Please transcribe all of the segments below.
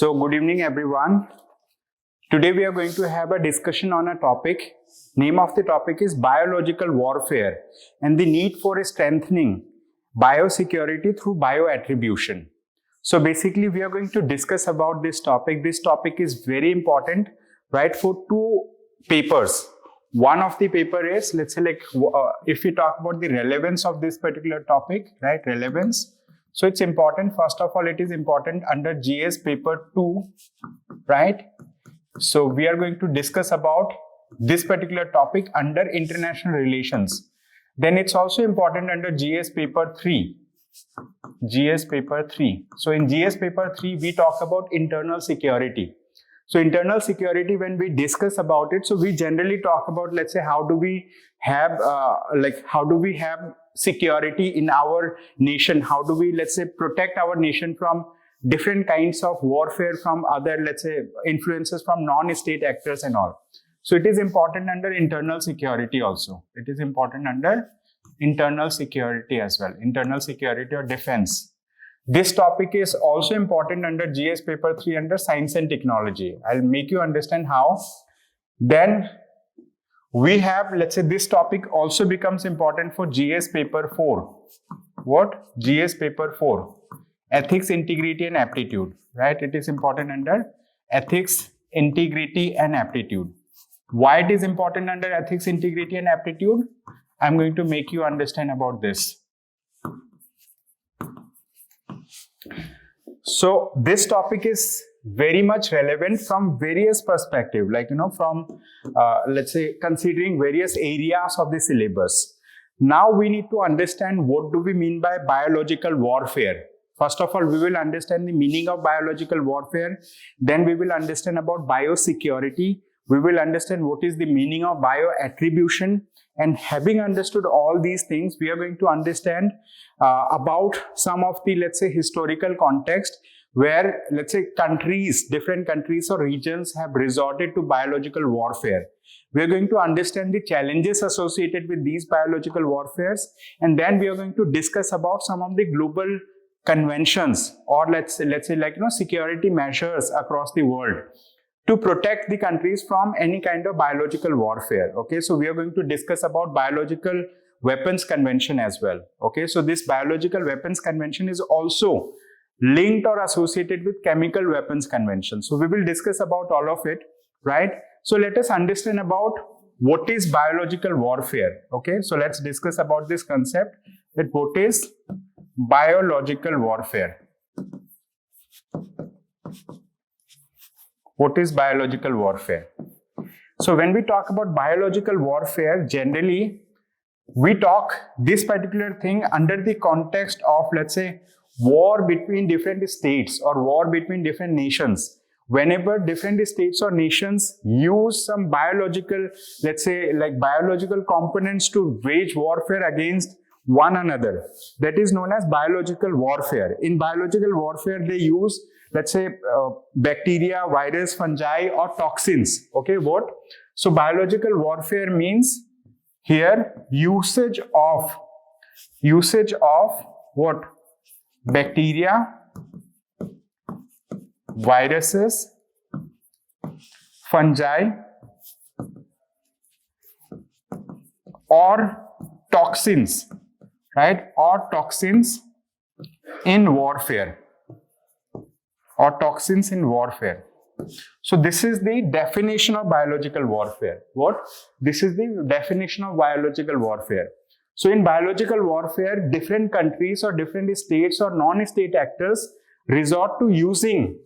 So good evening everyone. Today we are going to have a discussion on a topic. Name of the topic is biological warfare and the need for strengthening biosecurity through bioattribution. So basically we are going to discuss about this topic. This topic is very important, right, for two papers. One of the paper is, let's say if we talk about the relevance of this particular topic, right, relevance. So it's important, first of all, it is important under GS paper 2, right? So we are going to discuss about this particular topic under international relations. Then it's also important under GS paper 3. GS paper 3. So in GS paper 3, we talk about internal security. So internal security, when we discuss about it, so we generally talk about, let's say, how do we have security in our nation? How do we, let's say, protect our nation from different kinds of warfare from other, let's say, influences from non-state actors and all. So it is important under internal security also. It is important under internal security as well. Internal security or defense. This topic is also important under GS paper 3 under science and technology. I'll make you understand how. Then we have, let's say, this topic also becomes important for GS paper 4. What? GS paper 4. Ethics, integrity and aptitude. Right? It is important under ethics, integrity and aptitude. Why it is important under ethics, integrity and aptitude? I'm going to make you understand about this. So this topic is very much relevant from various perspectives, like, from, let's say, considering various areas of the syllabus. Now we need to understand what do we mean by biological warfare. First of all, we will understand the meaning of biological warfare. Then we will understand about biosecurity. We will understand what is the meaning of bioattribution. And having understood all these things, we are going to understand about some of the, let's say, historical context where, let's say, different countries or regions have resorted to biological warfare. We are going to understand the challenges associated with these biological warfares, and then we are going to discuss about some of the global conventions or let's say security measures across the world to protect the countries from any kind of biological warfare. Okay, so we are going to discuss about biological weapons convention as well. Okay, so this biological weapons convention is also linked or associated with chemical weapons convention. So we will discuss about all of it, right? So let us understand about what is biological warfare. Okay, so let's discuss about this concept, that what is biological warfare. What is biological warfare? So when we talk about biological warfare, generally we talk this particular thing under the context of, let's say, war between different states or war between different nations. Whenever different states or nations use some biological, let's say, like biological components to wage warfare against one another, that is known as biological warfare. In biological warfare, they use, let's say, bacteria, virus, fungi or toxins. Okay, what? So biological warfare means here usage of what? Bacteria, viruses, fungi or toxins, right? Or toxins in warfare. Or toxins in warfare. So this is the definition of biological warfare. What? This is the definition of biological warfare. So in biological warfare, different countries or different states or non-state actors resort to using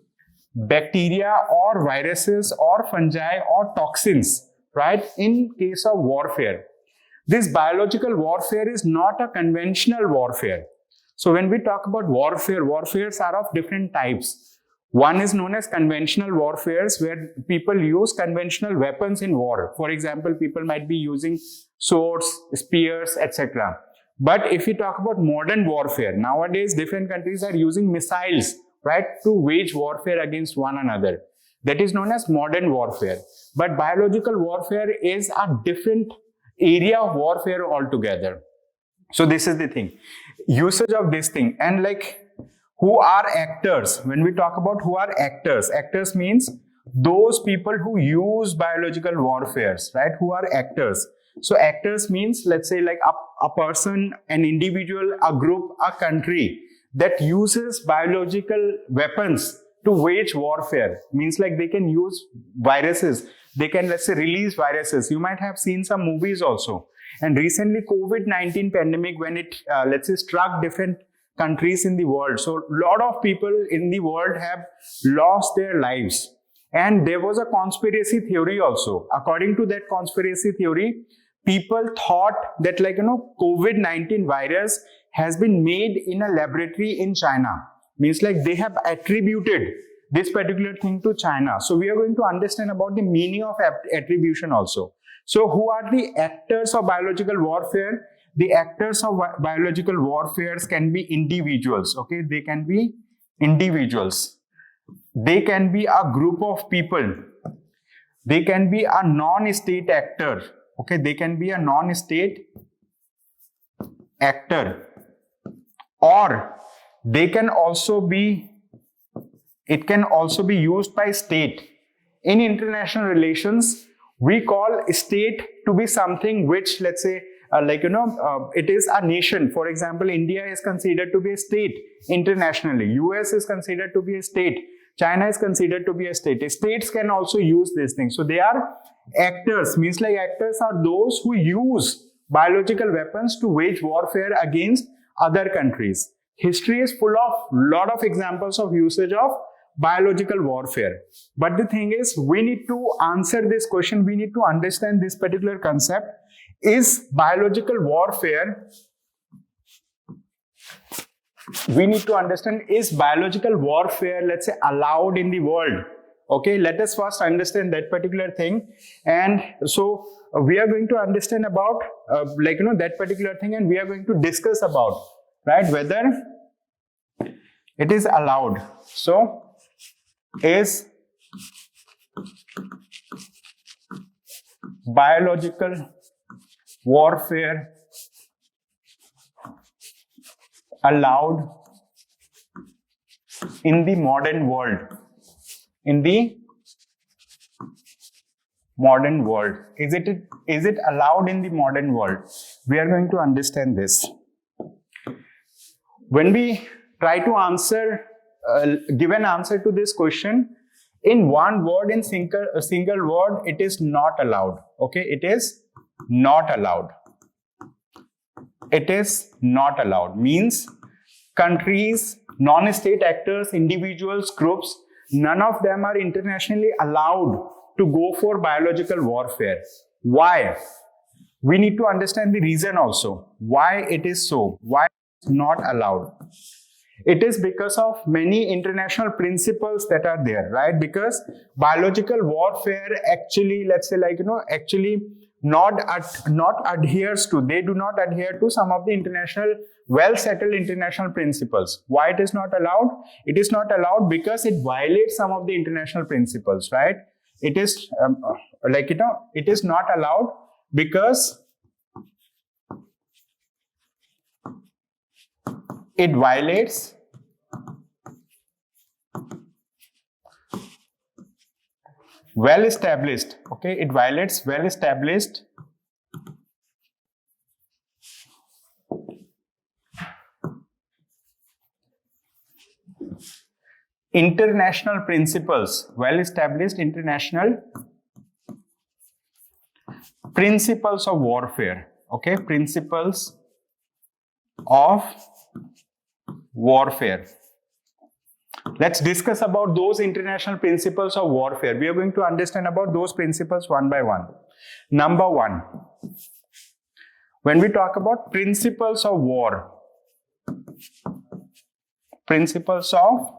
bacteria or viruses or fungi or toxins, right, in case of warfare. This biological warfare is not a conventional warfare. So when we talk about warfare, warfares are of different types. One is known as conventional warfares, where people use conventional weapons in war. For example, people might be using swords, spears, etc. But if we talk about modern warfare, nowadays different countries are using missiles, right, to wage warfare against one another. That is known as modern warfare. But biological warfare is a different area of warfare altogether. So this is the thing. Usage of this thing. And like who are actors. When we talk about who are actors, actors means those people who use biological warfares, right? Who are actors. So actors means, let's say, like a person, an individual, a group, a country that uses biological weapons to wage warfare. Means like they can use viruses. They can, let's say, release viruses. You might have seen some movies also. And recently, COVID-19 pandemic, when it, let's say, struck different countries in the world. So a lot of people in the world have lost their lives. And there was a conspiracy theory also. According to that conspiracy theory, people thought that, like, COVID-19 virus has been made in a laboratory in China. Means like they have attributed this particular thing to China. So we are going to understand about the meaning of attribution also. So who are the actors of biological warfare? The actors of biological warfare can be individuals. Okay, they can be individuals. They can be a group of people. They can be a non-state actor. Okay, they can be a non-state actor. Or they can also be, it can also be used by state. In international relations, we call state to be something which, let's say, it is a nation. For example, India is considered to be a state internationally. US is considered to be a state. China is considered to be a state. States can also use these things. So they are actors. Means like actors are those who use biological weapons to wage warfare against other countries. History is full of lot of examples of usage of biological warfare. But the thing is, we need to answer this question. We need to understand this particular concept. Is biological warfare, we need to understand, is biological warfare, let's say, allowed in the world? Okay, let us first understand that particular thing. And so we are going to understand about that particular thing, and we are going to discuss about, right, whether it is allowed. So is biological warfare allowed in the modern world? In the modern world, is it allowed in the modern world? We are going to understand this. When we try to answer, give an answer to this question in one word, in a single word, it is not allowed. Okay, it is not allowed. It is not allowed means countries, non-state actors, individuals, groups, none of them are internationally allowed to go for biological warfare. Why? We need to understand the reason also. Why it is so? Why it's not allowed? It is because of many international principles that are there, right? Because biological warfare actually, let's say, actually not adheres to, they do not adhere to some of the international, well-settled international principles. Why it is not allowed? It is not allowed because it violates some of the international principles, right? It is it is not allowed because it violates well-established, okay, it violates well-established international principles, well-established international principles of warfare, okay, principles of warfare. Let's discuss about those international principles of warfare. We are going to understand about those principles one by one. Number one, when we talk about principles of war, principles of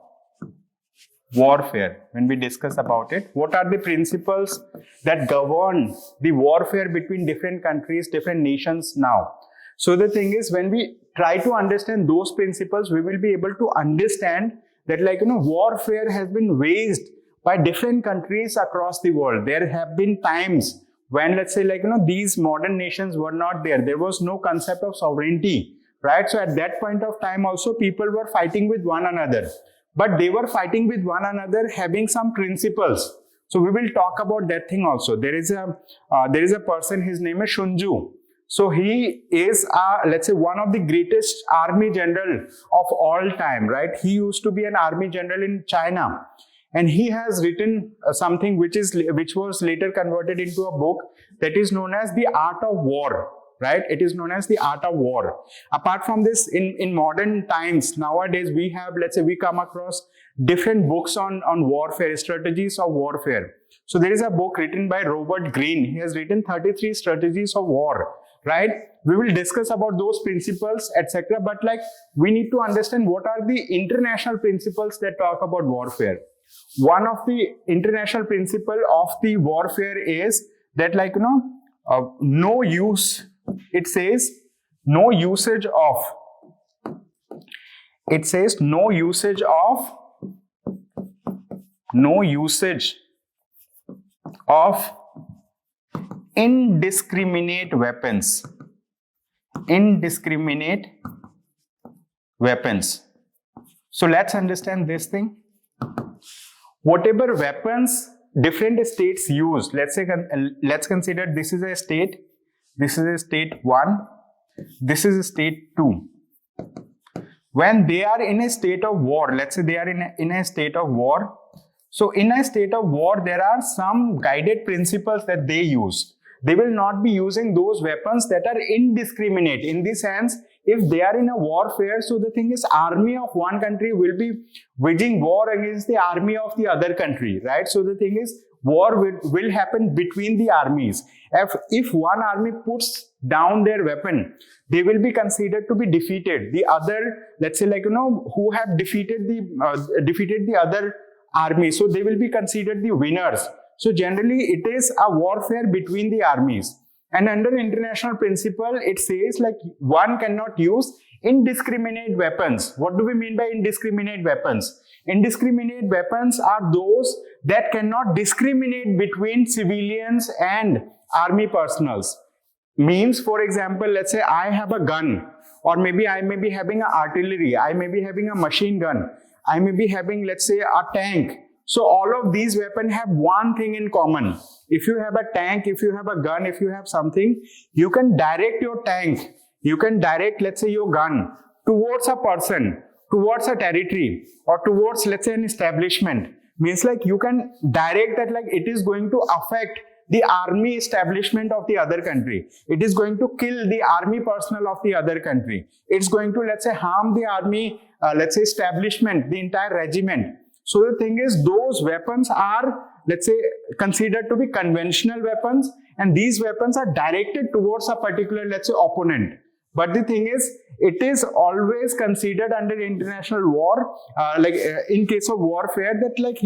warfare, when we discuss about it, what are the principles that govern the warfare between different countries, different nations now? So the thing is, when we try to understand those principles, we will be able to understand that, warfare has been waged by different countries across the world. There have been times when, let's say, these modern nations were not there. There was no concept of sovereignty, right? So at that point of time also people were fighting with one another, but they were fighting with one another having some principles. So we will talk about that thing also. There is a person, his name is Shunju. So he is, let's say, one of the greatest army general of all time, right? He used to be an army general in China, and he has written something which was later converted into a book that is known as The Art of War, right? It is known as The Art of War. Apart from this, in modern times, nowadays we have, let's say, we come across different books on warfare, strategies of warfare. So there is a book written by Robert Greene. He has written 33 strategies of war, right? We will discuss about those principles, etc. But like, we need to understand what are the international principles that talk about warfare. One of the international principle of the warfare is that, like, no use. It says no usage of. It says no usage of. No usage of indiscriminate weapons. Indiscriminate weapons. So let's understand this thing. Whatever weapons different states use, let's consider this is a state, this is a state 1, this is a state 2. When they are in a state of war, let's say they are in a state of war. So in a state of war, there are some guided principles that they use. They will not be using those weapons that are indiscriminate. In the sense, if they are in a warfare, so the thing is, army of one country will be waging war against the army of the other country, right? So the thing is, war will happen between the armies. If one army puts down their weapon, they will be considered to be defeated. The other, let's say, who have defeated the other army, so they will be considered the winners. So generally, it is a warfare between the armies. And under international principle, it says like one cannot use indiscriminate weapons. What do we mean by indiscriminate weapons? Indiscriminate weapons are those that cannot discriminate between civilians and army personals. Means, for example, let's say I have a gun, or maybe I may be having an artillery, I may be having a machine gun, I may be having, let's say, a tank. So all of these weapons have one thing in common. If you have a tank, if you have a gun, if you have something, you can direct your tank, you can direct, let's say, your gun towards a person, towards a territory, or towards, let's say, an establishment. Means like you can direct that, like it is going to affect the army establishment of the other country. It is going to kill the army personnel of the other country. It's going to, let's say, harm the army, let's say, establishment, the entire regiment. So the thing is, those weapons are, let's say, considered to be conventional weapons, and these weapons are directed towards a particular, let's say, opponent. But the thing is, it is always considered under international war, in case of warfare, that like,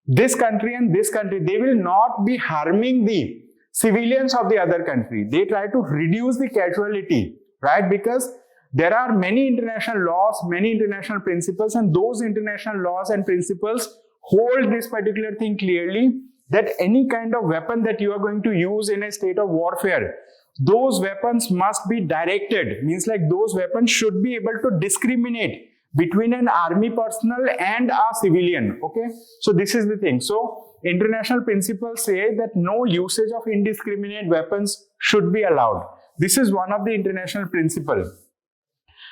this country and this country, they will not be harming the civilians of the other country. They try to reduce the casualty, right? Because there are many international laws, many international principles, and those international laws and principles hold this particular thing clearly, that any kind of weapon that you are going to use in a state of warfare, those weapons must be directed. Means like those weapons should be able to discriminate between an army personnel and a civilian. Okay, so this is the thing. So international principles say that no usage of indiscriminate weapons should be allowed. This is one of the international principles.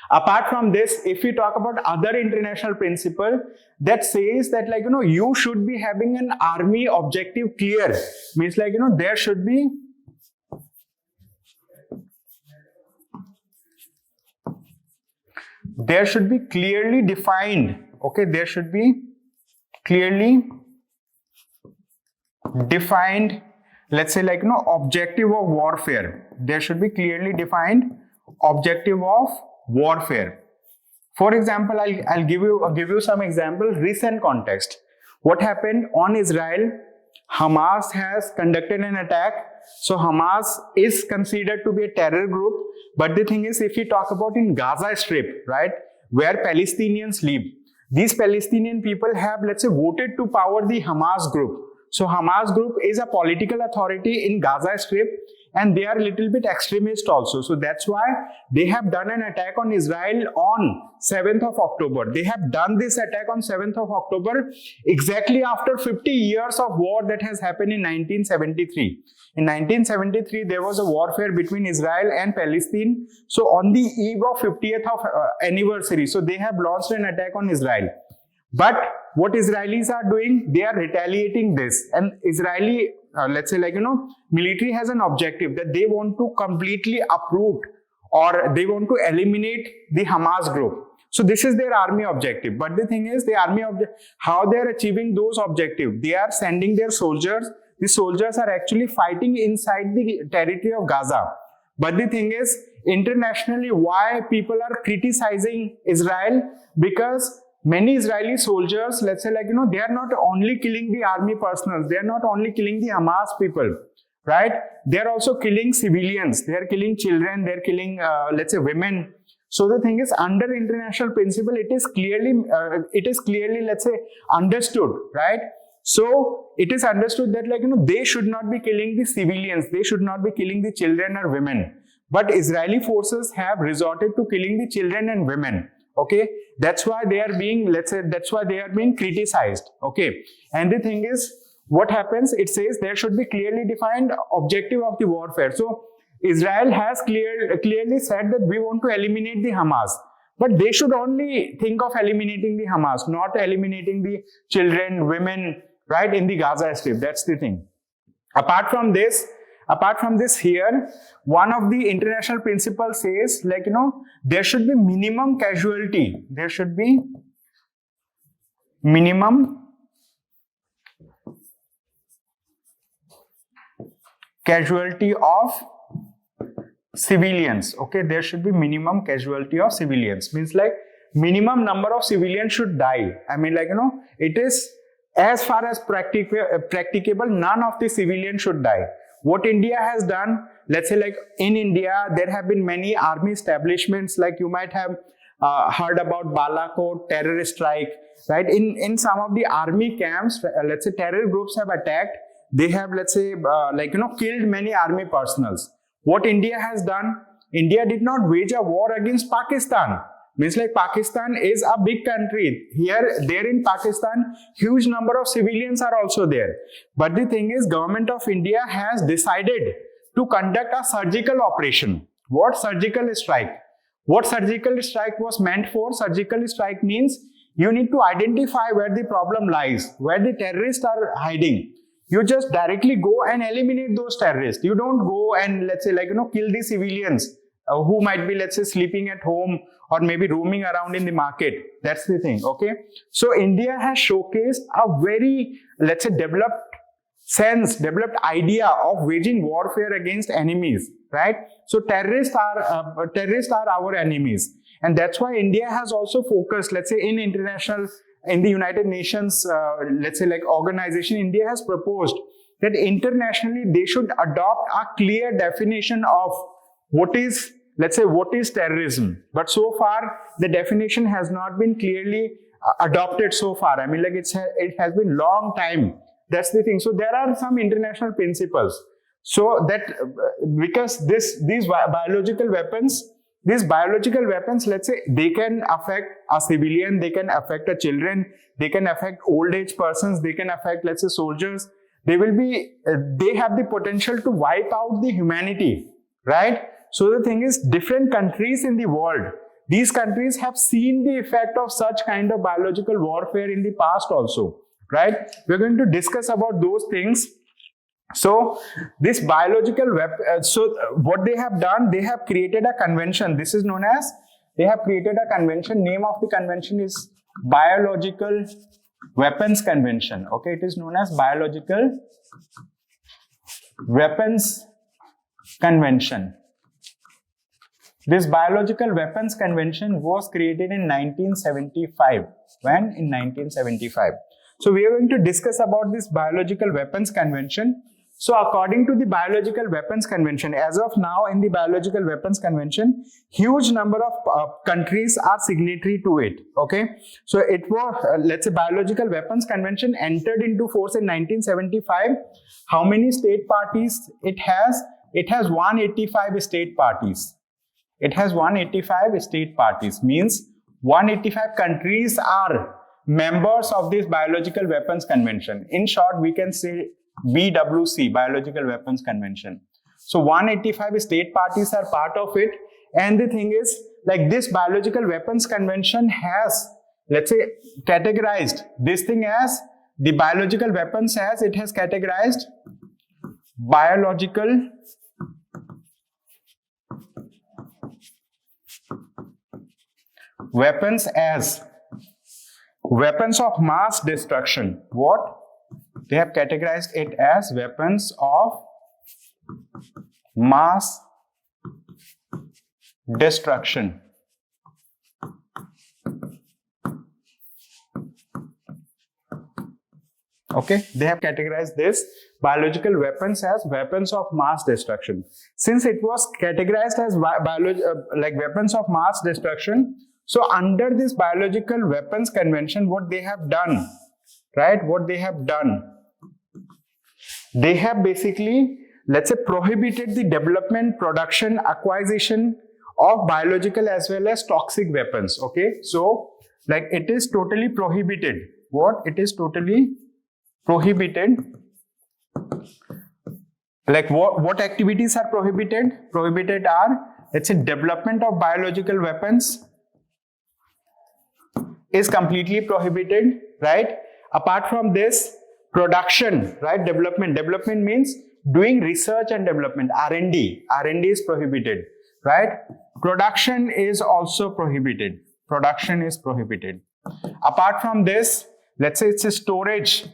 Apart from this, if we talk about other international principle that says that, like, you should be having an army objective clear. Means like, there should be clearly defined. Okay, there should be clearly defined, let's say, like, objective of warfare. There should be clearly defined objective of warfare. For example, I'll give you some examples. Recent context. What happened on Israel? Hamas has conducted an attack. So Hamas is considered to be a terror group. But the thing is, if we talk about in Gaza Strip, right, where Palestinians live, these Palestinian people have, let's say, voted to power the Hamas group. So Hamas group is a political authority in Gaza Strip, and they are a little bit extremist also. So that's why they have done an attack on Israel on 7th of October. They have done this attack on 7th of October exactly after 50 years of war that has happened in 1973. In 1973, there was a warfare between Israel and Palestine. So on the eve of 50th of anniversary, so they have launched an attack on Israel. But what Israelis are doing, they are retaliating this. And Israeli, let's say military has an objective that they want to completely uproot or they want to eliminate the Hamas group. So this is their army objective. But the thing is, the army how they are achieving those objectives? They are sending their soldiers. The soldiers are actually fighting inside the territory of Gaza. But the thing is, internationally, why people are criticizing Israel? Because many Israeli soldiers, let's say they are not only killing the army personnel, they are not only killing the Hamas people, right? They are also killing civilians, they are killing children, they are killing, let's say, women. So the thing is, under international principle, it is clearly, let's say, understood, right? So it is understood that they should not be killing the civilians, they should not be killing the children or women. But Israeli forces have resorted to killing the children and women. Okay, that's why they are being, that's why they are being criticized. Okay, and the thing is, what happens? It says there should be clearly defined objective of the warfare. So Israel has clearly said that we want to eliminate the Hamas. But they should only think of eliminating the Hamas, not eliminating the children, women, right, in the Gaza Strip. That's the thing. Apart from this here, one of the international principles says, there should be minimum casualty. There should be minimum casualty of civilians. Okay, there should be minimum casualty of civilians. Means minimum number of civilians should die. I mean it is as far as practicable, none of the civilians should die. What India has done, let's say in India, there have been many army establishments, you might have heard about Balakot terrorist strike, right? In some of the army camps, let's say terror groups have attacked. They have, let's say, killed many army personals. What India has done, India did not wage a war against Pakistan. Means Pakistan is a big country. There in Pakistan, huge number of civilians are also there. But the thing is, government of India has decided to conduct a surgical operation. What surgical strike? What surgical strike was meant for? Surgical strike means you need to identify where the problem lies, where the terrorists are hiding. You just directly go and eliminate those terrorists. You don't go and, let's say, kill the civilians who might be, let's say, sleeping at home or maybe roaming around in the market. That's the thing, okay? So India has showcased a very, let's say, developed idea of waging warfare against enemies, right? So terrorists are our enemies. And that's why India has also focused, let's say, in the United Nations, let's say, organization, India has proposed that internationally they should adopt a clear definition of what is terrorism. But so far, the definition has not been clearly adopted so far. I mean, it has been long time. That's the thing. So there are some international principles. So that because these biological weapons, let's say, they can affect a civilian, they can affect a children, they can affect old age persons, they can affect, let's say, soldiers. They have the potential to wipe out the humanity, right? So the thing is, different countries in the world, these countries have seen the effect of such kind of biological warfare in the past also, right? We're going to discuss about those things. So this biological weapon, so what they have done, they have created a convention. This is known as, they have created a convention. Name of the convention is Biological Weapons Convention. Okay, it is known as Biological Weapons Convention. This Biological Weapons Convention was created in 1975. When? In 1975. So we are going to discuss about this Biological Weapons Convention. So according to the Biological Weapons Convention, as of now in the Biological Weapons Convention, huge number of countries are signatory to it. Okay. So it was, let's say, Biological Weapons Convention entered into force in 1975. How many state parties it has? it has 185 state parties. It has 185 state parties, means 185 countries are members of this Biological Weapons Convention. In short, we can say BWC, Biological Weapons Convention. So 185 state parties are part of it. And the thing is, like, this Biological Weapons Convention has, let's say, categorized this thing as the biological weapons, as it has categorized biological weapons as weapons of mass destruction. What? They have categorized it as weapons of mass destruction. Okay, they have categorized this biological weapons as weapons of mass destruction. Since it was categorized as weapons of mass destruction, so under this Biological Weapons Convention, what they have done, right? What they have done, they have basically, let's say, prohibited the development, production, acquisition of biological as well as toxic weapons. Okay, so like it is totally prohibited. What? It is totally prohibited. Like what activities are prohibited? Prohibited are, let's say, development of biological weapons is completely prohibited, right? Apart from this, production, right? Development means doing research and development, R&D is prohibited, right? Production is also prohibited. Production is prohibited. Apart from this, let's say it's a storage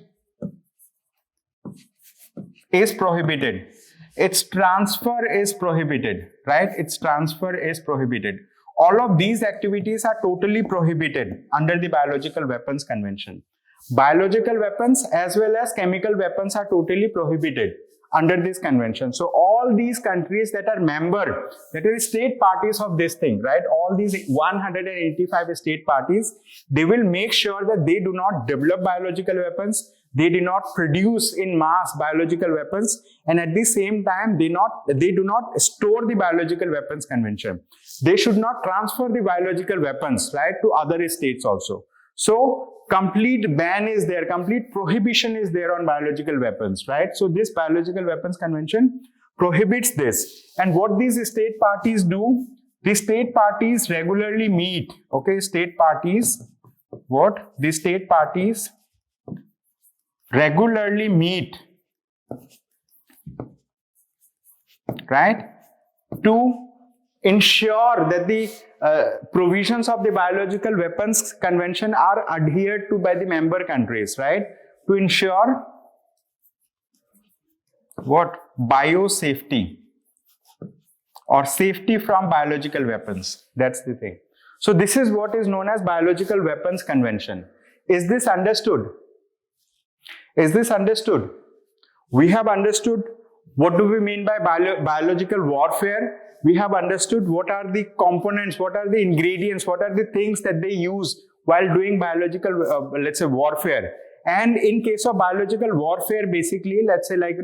is prohibited. Its transfer is prohibited, right? Its transfer is prohibited. All of these activities are totally prohibited under the Biological Weapons Convention. Biological weapons as well as chemical weapons are totally prohibited under this convention. So all these countries that are member, that are state parties of this thing, right? All these 185 state parties, they will make sure that they do not develop biological weapons, they do not produce in mass biological weapons, and at the same time, they do not store the Biological Weapons Convention. They should not transfer the biological weapons, right, to other states also. So complete ban is there, complete prohibition is there on biological weapons, right? So this Biological Weapons Convention prohibits this. And what these state parties do, the state parties regularly meet, okay? State parties, what? The state parties regularly meet, right, to ensure that the provisions of the Biological Weapons Convention are adhered to by the member countries, right? To ensure what? Biosafety or safety from biological weapons. That's the thing. So this is what is known as Biological Weapons Convention. Is this understood? Is this understood? We have understood what do we mean by biological warfare. We have understood what are the components, what are the ingredients, what are the things that they use while doing biological, let's say, warfare. And in case of biological warfare, basically, let's say, like,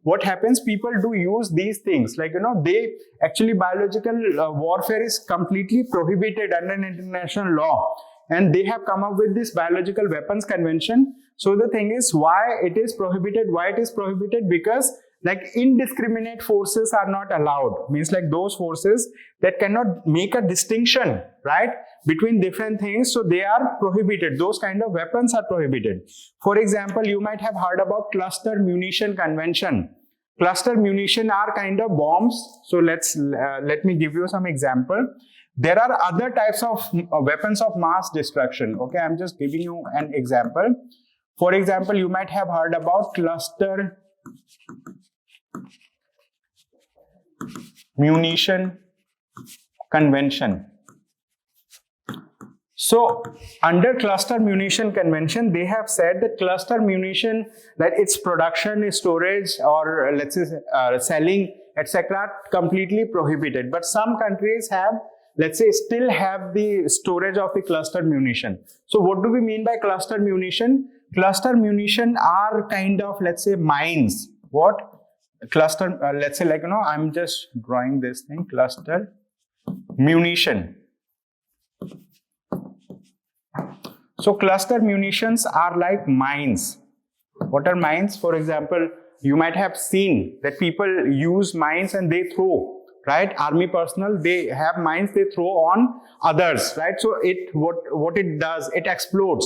what happens, people do use these things, like, they actually, biological warfare is completely prohibited under international law. And they have come up with this Biological Weapons Convention. So the thing is, why it is prohibited? Why it is prohibited? Because like indiscriminate forces are not allowed. Means like those forces that cannot make a distinction, right, between different things. So they are prohibited. Those kind of weapons are prohibited. For example, you might have heard about Cluster Munition Convention. Cluster munition are kind of bombs. So let me give you some example. There are other types of weapons of mass destruction. Okay, I'm just giving you an example. For example, you might have heard about Cluster Munition Convention. So under Cluster Munition Convention, they have said that cluster munition, that its production, storage, or let's say selling, etc., completely prohibited. But some countries have, let's say, still have the storage of the cluster munition. So what do we mean by cluster munition? Cluster munition are kind of, let's say, mines. What? cluster, let's say like, I'm just drawing this thing, cluster munition. So cluster munitions are like mines. What are mines? For example, you might have seen that people use mines and they throw, right? Army personnel, they have mines, they throw on others, right? So what it does, it explodes.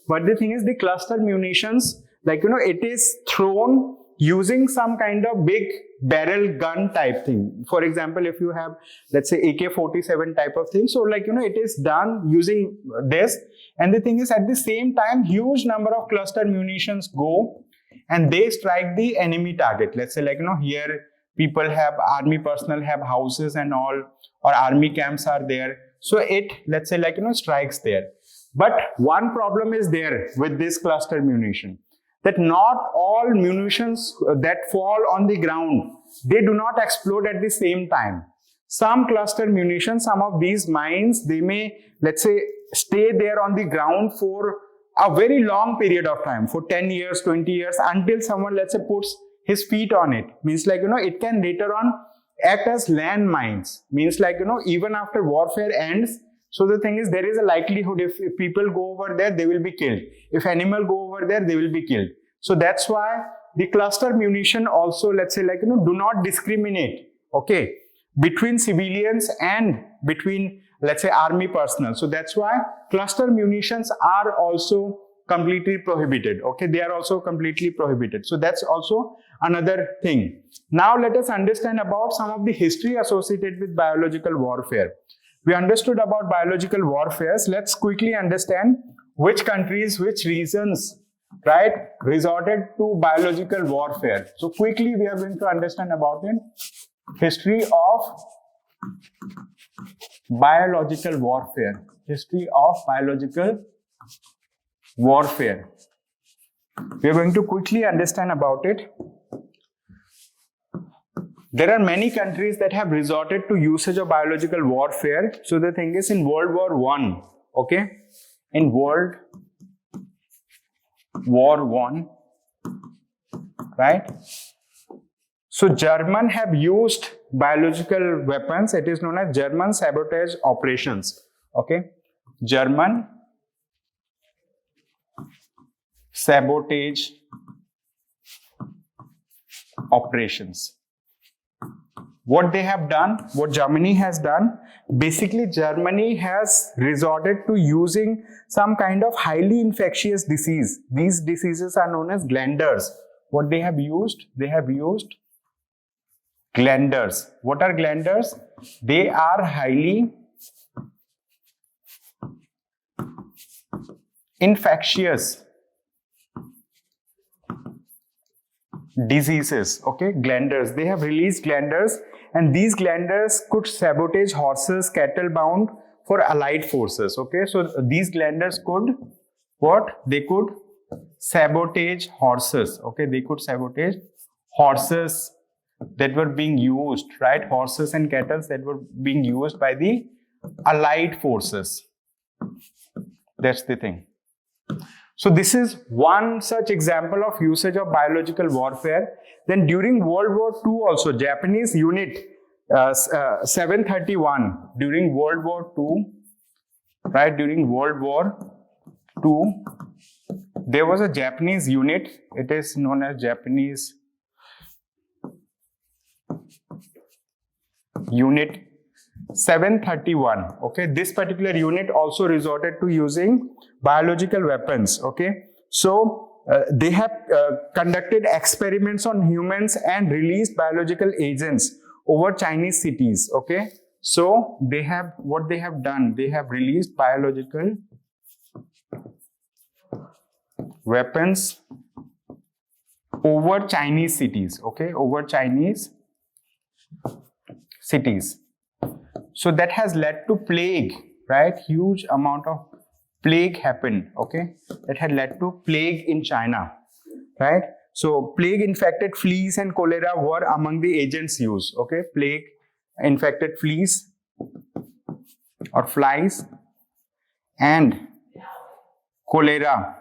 But the thing is, the cluster munitions, like, it is thrown using some kind of big barrel gun type thing. For example, if you have, let's say, AK-47 type of thing, so like, it is done using this. And the thing is, at the same time, huge number of cluster munitions go and they strike the enemy target. Let's say like, here people have, army personnel have houses and all, or army camps are there. So it, let's say like, strikes there. But one problem is there with this cluster munition, that not all munitions that fall on the ground, they do not explode at the same time. Some cluster munitions, some of these mines, they may, let's say, stay there on the ground for a very long period of time, for 10 years, 20 years, until someone, let's say, puts his feet on it. Means like, it can later on act as land mines. Means like, even after warfare ends, so the thing is, there is a likelihood if people go over there, they will be killed. If animal go over there, they will be killed. So that's why the cluster munition also, let's say like, do not discriminate, okay, between civilians and between, let's say, army personnel. So that's why cluster munitions are also completely prohibited, okay, they are also completely prohibited. So that's also another thing. Now let us understand about some of the history associated with biological warfare. We understood about biological warfare. Let's quickly understand which countries, which regions, right, resorted to biological warfare. So quickly we are going to understand about the history of biological warfare. History of biological warfare. We are going to quickly understand about it. There are many countries that have resorted to usage of biological warfare. So the thing is, in World War I, okay, in World War I, right? So German have used biological weapons. It is known as German sabotage operations, okay? German sabotage operations. What they have done, what Germany has done, basically Germany has resorted to using some kind of highly infectious disease. These diseases are known as glanders. What they have used? They have used glanders. What are glanders? They are highly infectious diseases, okay, glanders. They have released glanders, and these glanders could sabotage horses, cattle bound for allied forces, okay. So these glanders could, what? They could sabotage horses, okay. They could sabotage horses that were being used, right? Horses and cattle that were being used by the allied forces. That's the thing. So this is one such example of usage of biological warfare. Then during World War II also, Japanese unit 731, during World War II, right, during World War II, there was a Japanese unit. It is known as Japanese Unit 731, okay. This particular unit also resorted to using biological weapons, okay. So they have conducted experiments on humans and released biological agents over Chinese cities, okay. So they have, what they have done, they have released biological weapons over Chinese cities, okay, over Chinese cities. So that has led to plague, right? Huge amount of plague happened, okay? That had led to plague in China, right? So plague infected fleas and cholera were among the agents used, okay? Plague infected fleas or flies and cholera,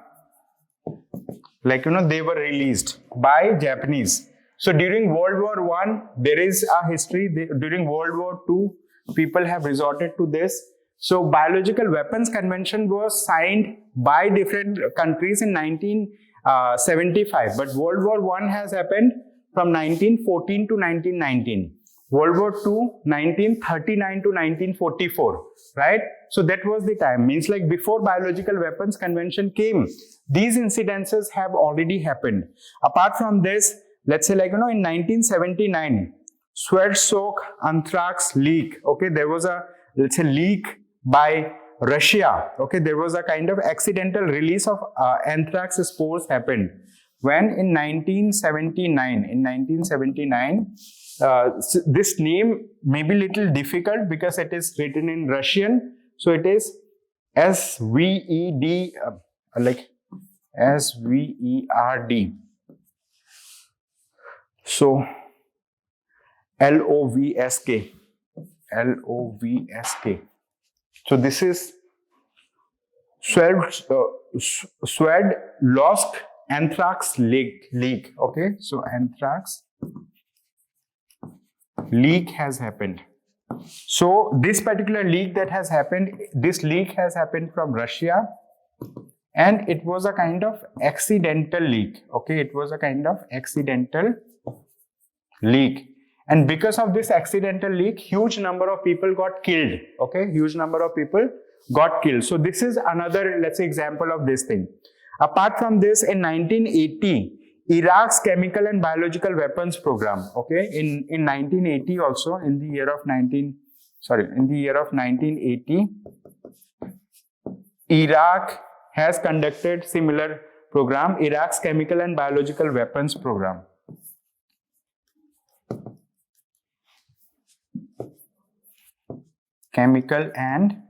like, they were released by Japanese. So during World War I, there is a history. During World War II, people have resorted to this. So Biological Weapons Convention was signed by different countries in 1975. But World War I has happened from 1914 to 1919. World War II, 1939 to 1944, right? So that was the time. Means like before Biological Weapons Convention came, these incidences have already happened. Apart from this, let's say like, in 1979, Sweat-soaked anthrax leak. Okay, there was a, let's say, leak by Russia. Okay, there was a kind of accidental release of anthrax spores happened. When in 1979, this name may be little difficult because it is written in Russian. So it is SVED, like SVERD. So LOVSK. So this is Swed-lost anthrax leak. Okay, so anthrax leak has happened. So this particular leak that has happened, this leak has happened from Russia, and it was a kind of accidental leak. Okay, it was a kind of accidental leak, and because of this accidental leak, huge number of people got killed. Okay, huge number of people got killed. So this is another, let's say, example of this thing. Apart from this, in 1980, Iraq's chemical and biological weapons program. Okay, in 1980 also, in the year of 1980, Iraq has conducted similar program, Iraq's chemical and biological weapons program. Chemical and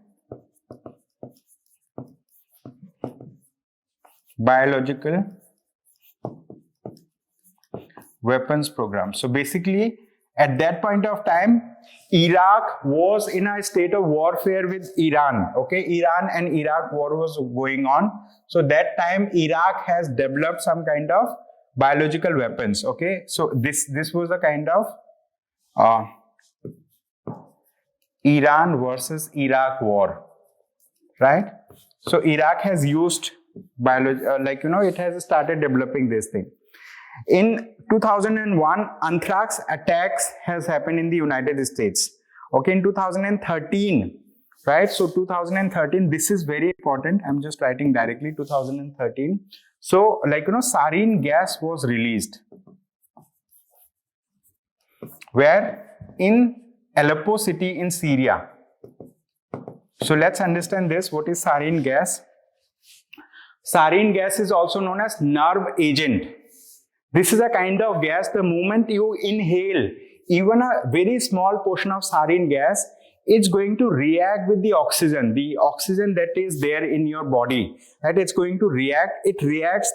biological weapons program. So basically, at that point of time, Iraq was in a state of warfare with Iran. Okay, Iran and Iraq war was going on. So that time, Iraq has developed some kind of biological weapons. Okay, so this was a kind of Iran versus Iraq war, right? So Iraq has used biology, it has started developing this thing. In 2001, anthrax attacks has happened in the United States. Okay, in 2013, right? So 2013, this is very important. I'm just writing directly 2013. So sarin gas was released. Where? In Aleppo city in Syria. So let's understand this. What is sarin gas? Sarin gas is also known as nerve agent. This is a kind of gas, the moment you inhale, even a very small portion of sarin gas, it's going to react with the oxygen that is there in your body, right? It's going to react. It reacts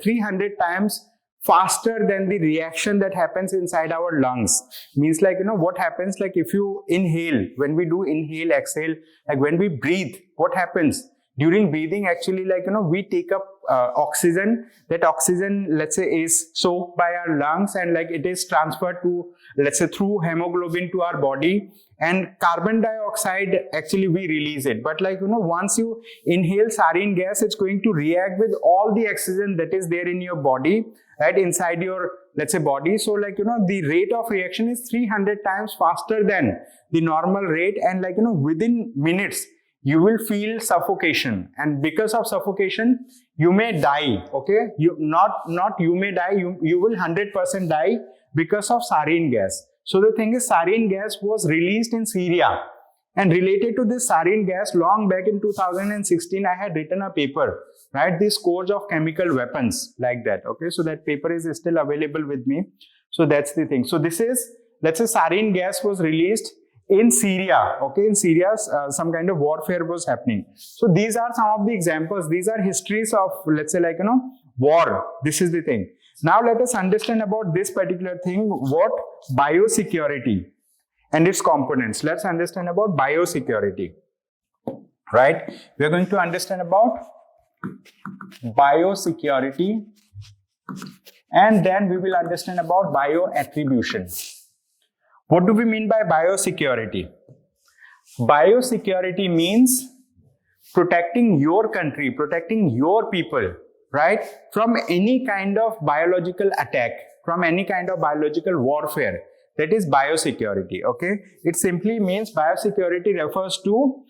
300 times faster than the reaction that happens inside our lungs. Means what happens, if you inhale, when we do inhale, exhale, when we breathe, what happens? During breathing, actually, we take up oxygen. That oxygen, let's say, is soaked by our lungs, and it is transferred to, let's say, through hemoglobin to our body, and carbon dioxide, actually, we release it. But once you inhale sarin gas, it's going to react with all the oxygen that is there in your body, right, inside your, let's say, body. So the rate of reaction is 300 times faster than the normal rate, and within minutes, you will feel suffocation, and because of suffocation, you may die. Okay, you may die, you will 100% die because of sarin gas. So the thing is, sarin gas was released in Syria, and related to this sarin gas, long back in 2016, I had written a paper, right? The scores of chemical weapons, like that. Okay, so that paper is still available with me. So that's the thing. So this is, let's say, sarin gas was released in Syria. Okay, in Syria, some kind of warfare was happening. So these are some of the examples. These are histories of, let's say, war. This is the thing. Now let us understand about this particular thing, what biosecurity and its components. Let's understand about biosecurity, right? We are going to understand about biosecurity and then we will understand about bio-attribution. What do we mean by biosecurity? Biosecurity means protecting your country, protecting your people, right, from any kind of biological attack, from any kind of biological warfare. That is biosecurity, okay? It simply means biosecurity refers to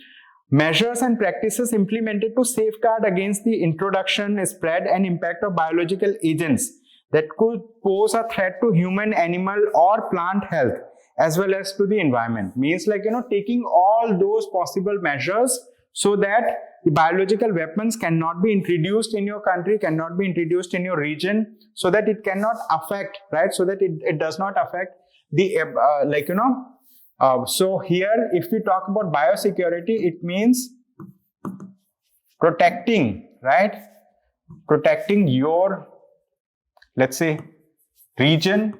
measures and practices implemented to safeguard against the introduction, spread, and impact of biological agents that could pose a threat to human, animal, or plant health, as well as to the environment. Means like, taking all those possible measures so that the biological weapons cannot be introduced in your country, cannot be introduced in your region, so that it cannot affect, right? So that it does not affect the, so here, if we talk about biosecurity, it means protecting, right? Protecting your, let's say, region,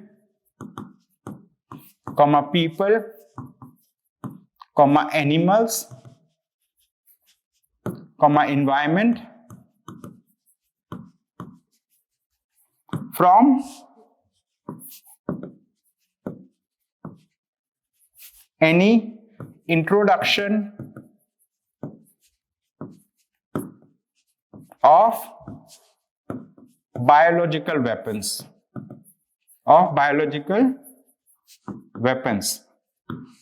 comma, people, comma, animals, comma, environment from any introduction of biological weapons,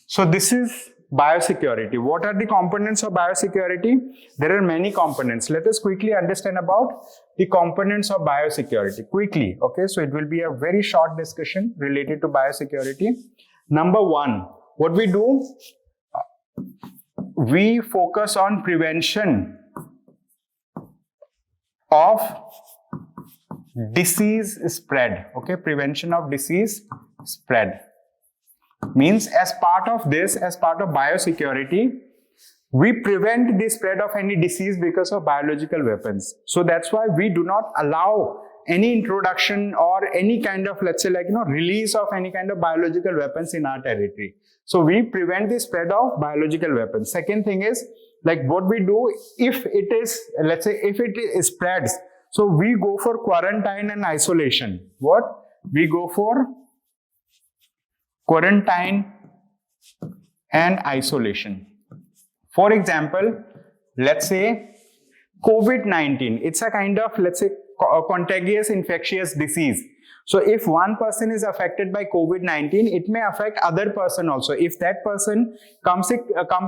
So this is biosecurity. What are the components of biosecurity? There are many components. Let us quickly understand about the components of biosecurity quickly. Okay, so it will be a very short discussion related to biosecurity. Number one, what we do? We focus on prevention of disease spread. Okay, prevention of disease spread. Means as part of this, as part of biosecurity, we prevent the spread of any disease because of biological weapons. So that's why we do not allow any introduction or any kind of, let's say, release of any kind of biological weapons in our territory. So we prevent the spread of biological weapons. Second thing is, what we do, if it is, let's say, if it spreads, so we go for quarantine and isolation. What? We go for quarantine and isolation. For example, let's say COVID-19, it's a kind of, let's say, contagious infectious disease. So if one person is affected by COVID-19, it may affect other person also. If that person comes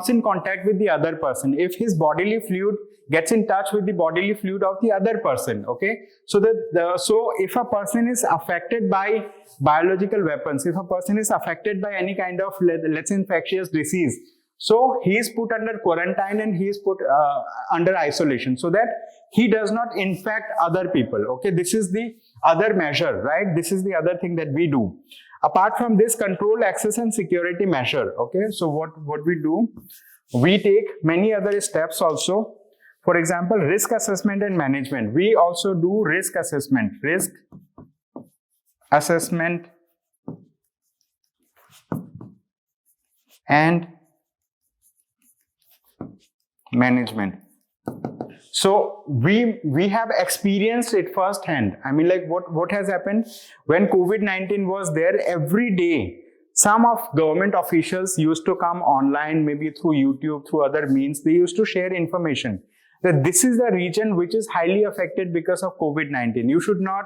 in contact with the other person, if his bodily fluid gets in touch with the bodily fluid of the other person, okay? So so if a person is affected by biological weapons, if a person is affected by any kind of, let's say, infectious disease, so he is put under quarantine and he is put under isolation so that he does not infect other people. Okay, this is the other measure, right? This is the other thing that we do. Apart from this, control, access, and security measure. Okay, so what we do? We take many other steps also. For example, risk assessment and management. We also do risk assessment. Risk assessment and management. So we have experienced it firsthand. I mean, what has happened when COVID-19 was there? Every day, some of government officials used to come online, maybe through YouTube, through other means. They used to share information that this is the region which is highly affected because of COVID-19. You should not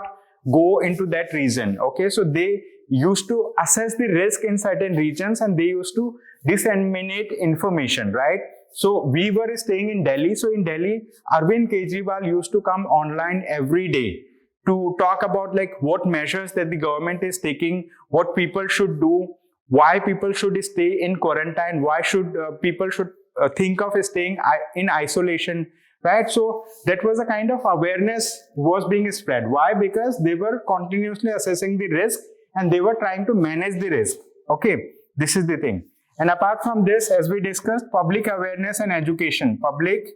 go into that region. Okay, so they used to assess the risk in certain regions and they used to disseminate information, right? So we were staying in Delhi. So in Delhi, Arvind Kejriwal used to come online every day to talk about what measures that the government is taking, what people should do, why people should stay in quarantine, why should people should think of staying in isolation, right? So that was a kind of awareness was being spread. Why? Because they were continuously assessing the risk and they were trying to manage the risk. Okay, this is the thing. And apart from this, as we discussed, public awareness and education. Public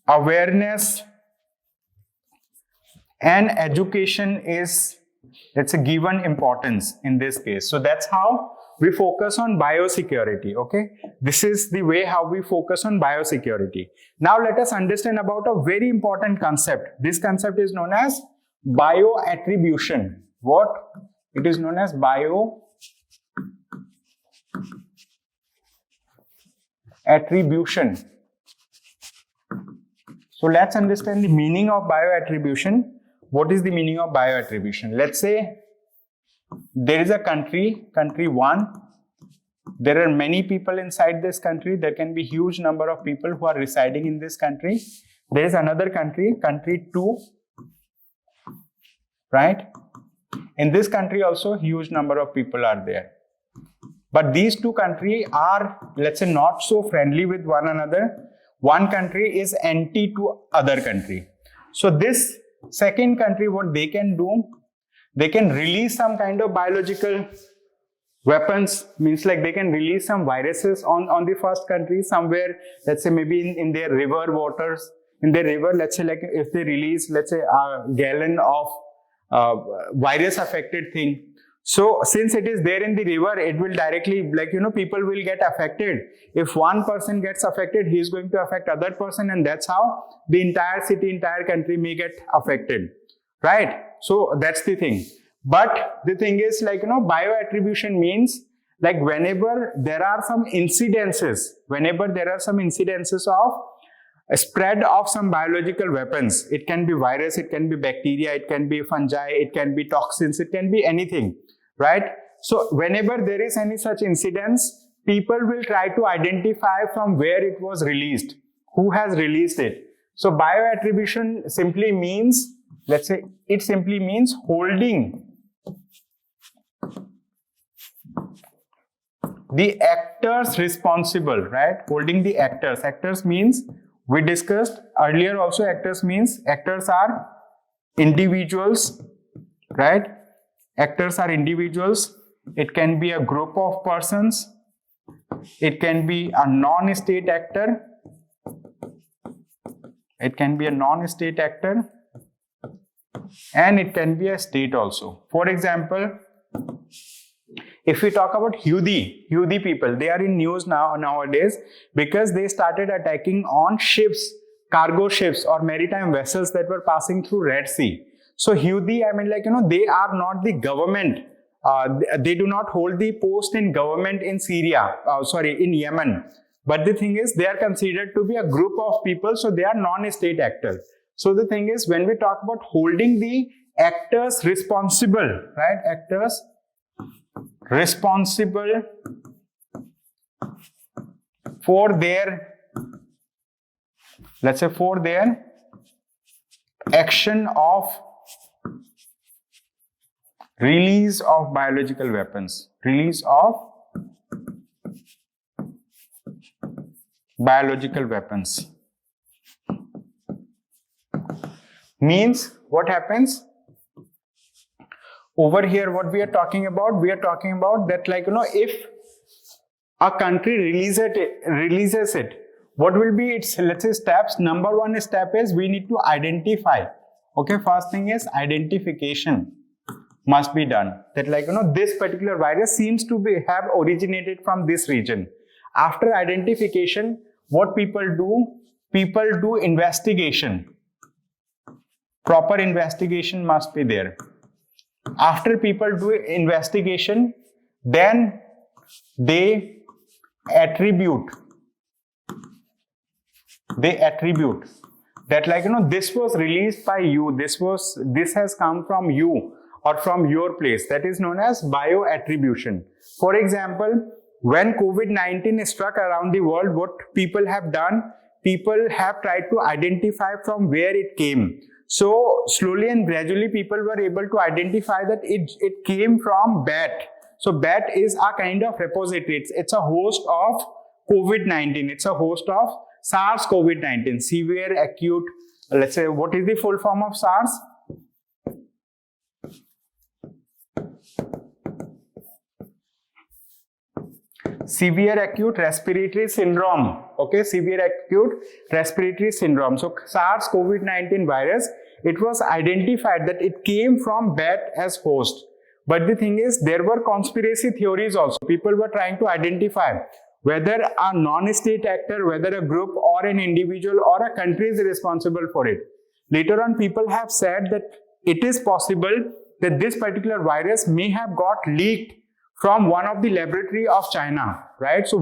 awareness and education is, let's say, given importance in this case. So that's how we focus on biosecurity. Okay, this is the way how we focus on biosecurity. Now let us understand about a very important concept. This concept is known as Bio-attribution. What? It is known as Bio-attribution. So let's understand the meaning of Bio-attribution. What is the meaning of Bio-attribution? Let's say there is a country 1. There are many people inside this country. There can be huge number of people who are residing in this country. There is another country 2, right? In this country also huge number of people are there. But these two countries are, let's say, not so friendly with one another. One country is anti to other country. So this second country, what they can do, they can release some kind of biological weapons, means like they can release some viruses on the first country somewhere, let's say maybe in their river waters, in their river, let's say like if they release, let's say a gallon of virus affected thing. So since it is there in the river, it will directly, like, people will get affected. If one person gets affected, he is going to affect other person, and that's how the entire city, entire country may get affected, right? So that's the thing. But the thing is, like, bio-attribution means like whenever there are some incidences of a spread of some biological weapons, it can be virus, it can be bacteria, it can be fungi, it can be toxins, it can be anything, right? So whenever there is any such incidents, people will try to identify from where it was released, who has released it. So bio-attribution simply means, let's say, it simply means holding the actors responsible, right? Holding the actors. Actors means, we discussed earlier also, actors are individuals, right? Actors are individuals. It can be a group of persons. It can be a non-state actor. It can be a non-state actor. And it can be a state also. For example, if we talk about Houthi people, they are in news nowadays because they started attacking on ships, cargo ships or maritime vessels that were passing through Red Sea. So Houthi, I mean, like, they are not the government. They do not hold the post in government in in Yemen. But the thing is, they are considered to be a group of people, so they are non-state actors. So the thing is, when we talk about holding the actors responsible, right? Actors responsible for their, let's say, for their action of release of biological weapons, release of biological weapons. Means what happens over here, what we are talking about that, like, if a country releases it, what will be its, let's say, steps? Number one step is we need to identify. Okay, first thing is identification must be done, that, like, this particular virus seems to have originated from this region. After identification, what people do investigation. Proper investigation must be there. After people do investigation, then they attribute that, like, this was released by you, this has come from you or from your place. That is known as bio-attribution. For example, when COVID-19 struck around the world, what people have done, people have tried to identify from where it came. So slowly and gradually people were able to identify that it came from bat. So bat is a kind of repository. It's a host of COVID-19. It's a host of SARS-CoV-19, severe acute, let's say, what is the full form of SARS? Severe acute respiratory syndrome. Okay, severe acute respiratory syndrome. So SARS-CoV-19 virus, it was identified that it came from bat as host. But the thing is, there were conspiracy theories also. People were trying to identify whether a non-state actor, whether a group or an individual or a country is responsible for it. Later on, people have said that it is possible that this particular virus may have got leaked from one of the laboratory of China, right? So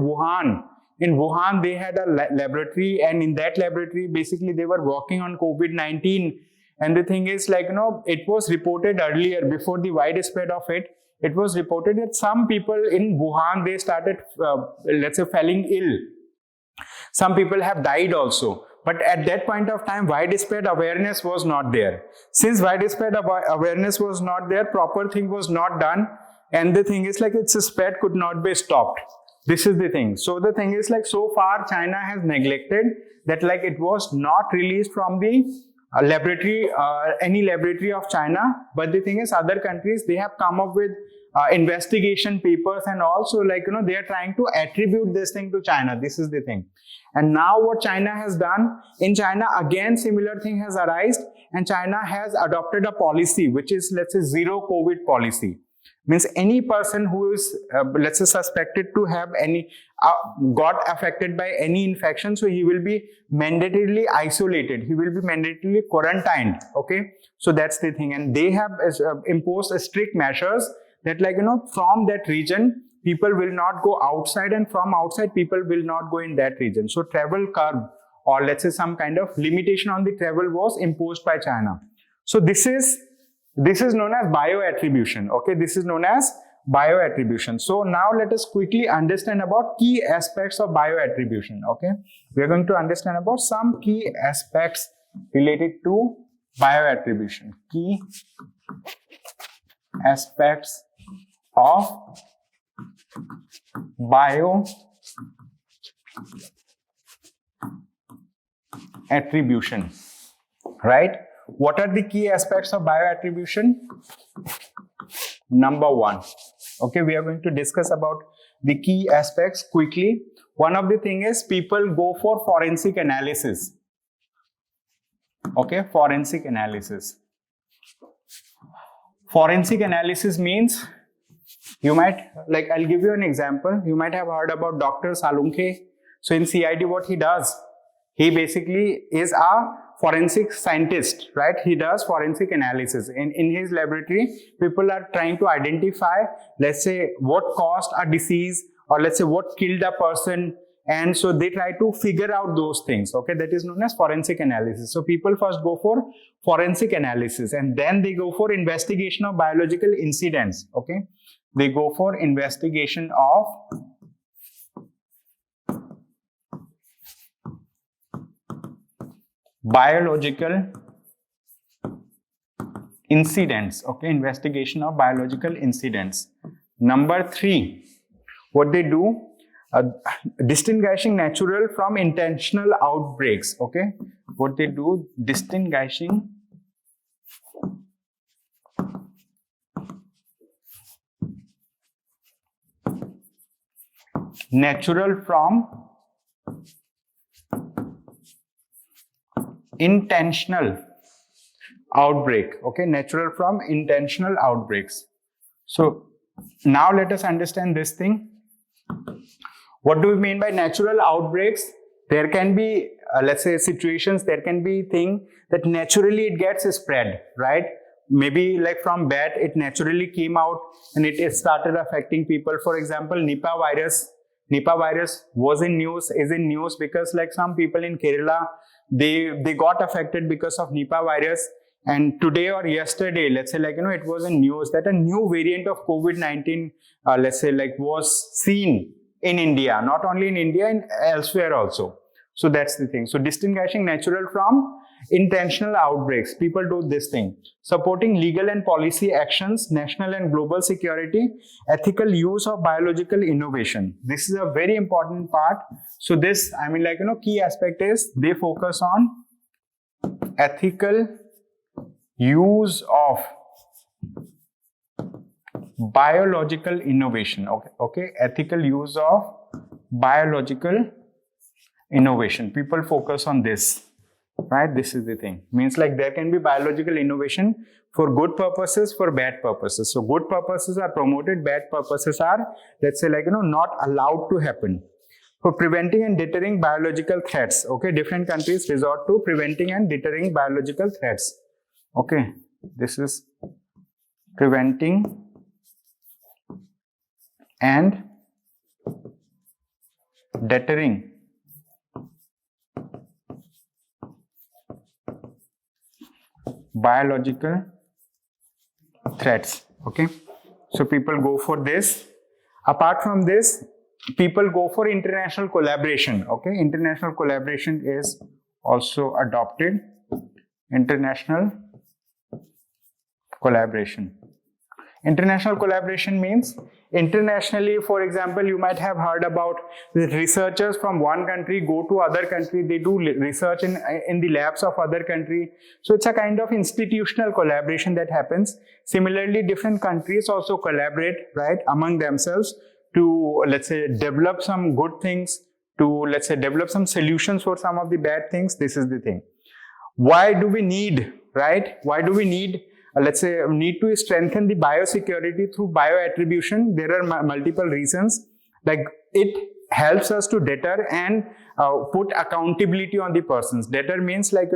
in Wuhan, they had a laboratory, and in that laboratory, basically they were working on COVID-19. And the thing is, like, it was reported earlier, before the widespread of it, it was reported that some people in Wuhan, they started, let's say, falling ill. Some people have died also. But at that point of time, widespread awareness was not there. Since widespread awareness was not there, proper thing was not done. And the thing is, like, its spread could not be stopped. This is the thing. So the thing is, like, so far China has neglected that, like, it was not released from the laboratory, any laboratory of China. But the thing is, other countries, they have come up with investigation papers, and also, like, they are trying to attribute this thing to China. This is the thing. And now what China has done, in China again similar thing has arisen, and China has adopted a policy which is, let's say, zero COVID policy. Means any person who is, let's say, suspected to have any, got affected by any infection, so he will be mandatorily isolated. He will be mandatorily quarantined. Okay. So that's the thing. And they have imposed strict measures that, like, from that region, people will not go outside, and from outside, people will not go in that region. So travel curb, or let's say some kind of limitation on the travel, was imposed by China. So this is known as bio-attribution. Okay, this is known as bio-attribution. So now let us quickly understand about key aspects of bio-attribution. Okay, we are going to understand about some key aspects related to bio-attribution. Key aspects of bio-attribution, right? What are the key aspects of bio-attribution? Number one, okay, we are going to discuss about the key aspects quickly. One of the thing is, people go for forensic analysis. Okay, forensic analysis. Forensic analysis means, you might, like, I'll give you an example. You might have heard about Dr. Salunke. So in CID, what he does, he basically is a forensic scientist, right? He does forensic analysis. In his laboratory, people are trying to identify, let's say, what caused a disease, or let's say what killed a person. And so they try to figure out those things. Okay, that is known as forensic analysis. So people first go for forensic analysis, and then they go for investigation of biological incidents. Okay, they go for investigation of biological incidents. Okay, investigation of biological incidents. Number three, what they do, distinguishing natural from intentional outbreaks. Okay, what they do, distinguishing natural from intentional outbreak. Okay, natural from intentional outbreaks. So now let us understand this thing. What do we mean by natural outbreaks? There can be, let's say, situations, there can be things that naturally it gets spread, right? Maybe like from bat, it naturally came out and it started affecting people. For example, Nipah virus. Nipah virus was in news, is in news because, like, some people in Kerala, they got affected because of Nipah virus. And today or yesterday, let's say, like, it was in news that a new variant of COVID-19, let's say, like, was seen in India, not only in India, and elsewhere also. So that's the thing. So distinguishing natural from intentional outbreaks, people do this thing. Supporting legal and policy actions, national and global security, ethical use of biological innovation. This is a very important part. So this, I mean, like, key aspect is they focus on ethical use of biological innovation. Okay, ethical use of biological innovation. People focus on this, right? This is the thing. Means, like, there can be biological innovation for good purposes, for bad purposes. So good purposes are promoted, bad purposes are, let's say, like, not allowed to happen. For preventing and deterring biological threats. Okay, different countries resort to preventing and deterring biological threats. Okay, This is preventing and deterring biological threats. Okay, so people go for this. Apart from this, people go for international collaboration. Okay, international collaboration is also adopted. International collaboration. International collaboration means internationally, for example, you might have heard about the researchers from one country go to other country, they do research in the labs of other country. So it's a kind of institutional collaboration that happens. Similarly, different countries also collaborate, right, among themselves to, let's say, develop some good things, to, let's say, develop some solutions for some of the bad things. This is the thing. Why do we need, right? Why do we need, let's say, need to strengthen the biosecurity through bioattribution? There are multiple reasons. Like, it helps us to deter and put accountability on the persons. Deter means, like,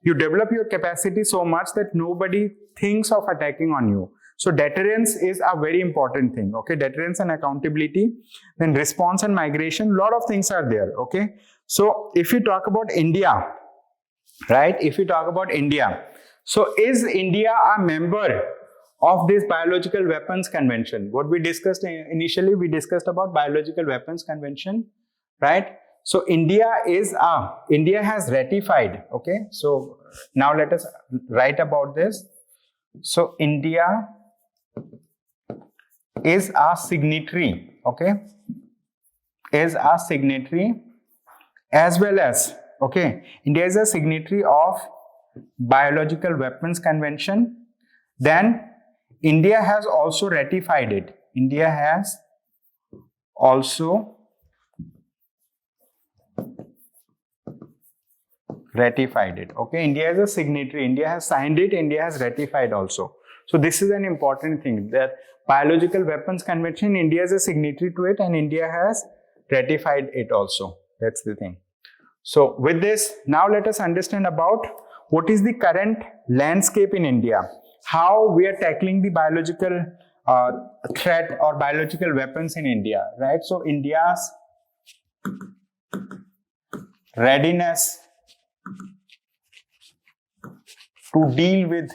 you develop your capacity so much that nobody thinks of attacking on you. So deterrence is a very important thing. Okay, deterrence and accountability. Then response and migration, lot of things are there. Okay, so if you talk about India, right, if you talk about India, so is India a member of this Biological Weapons Convention? What we discussed initially, we discussed about Biological Weapons Convention, right? So India has ratified. Okay, so now let us write about this. So India is a signatory. Okay, is a signatory, as well as, okay, India is a signatory of Biological Weapons Convention. Then India has also ratified it. India has also ratified it. Okay, India is a signatory. India has signed it. India has ratified also. So this is an important thing, that Biological Weapons Convention, India is a signatory to it and India has ratified it also. That's the thing. So with this, now let us understand about what is the current landscape in India, how we are tackling the biological threat or biological weapons in India, right? So India's readiness to deal with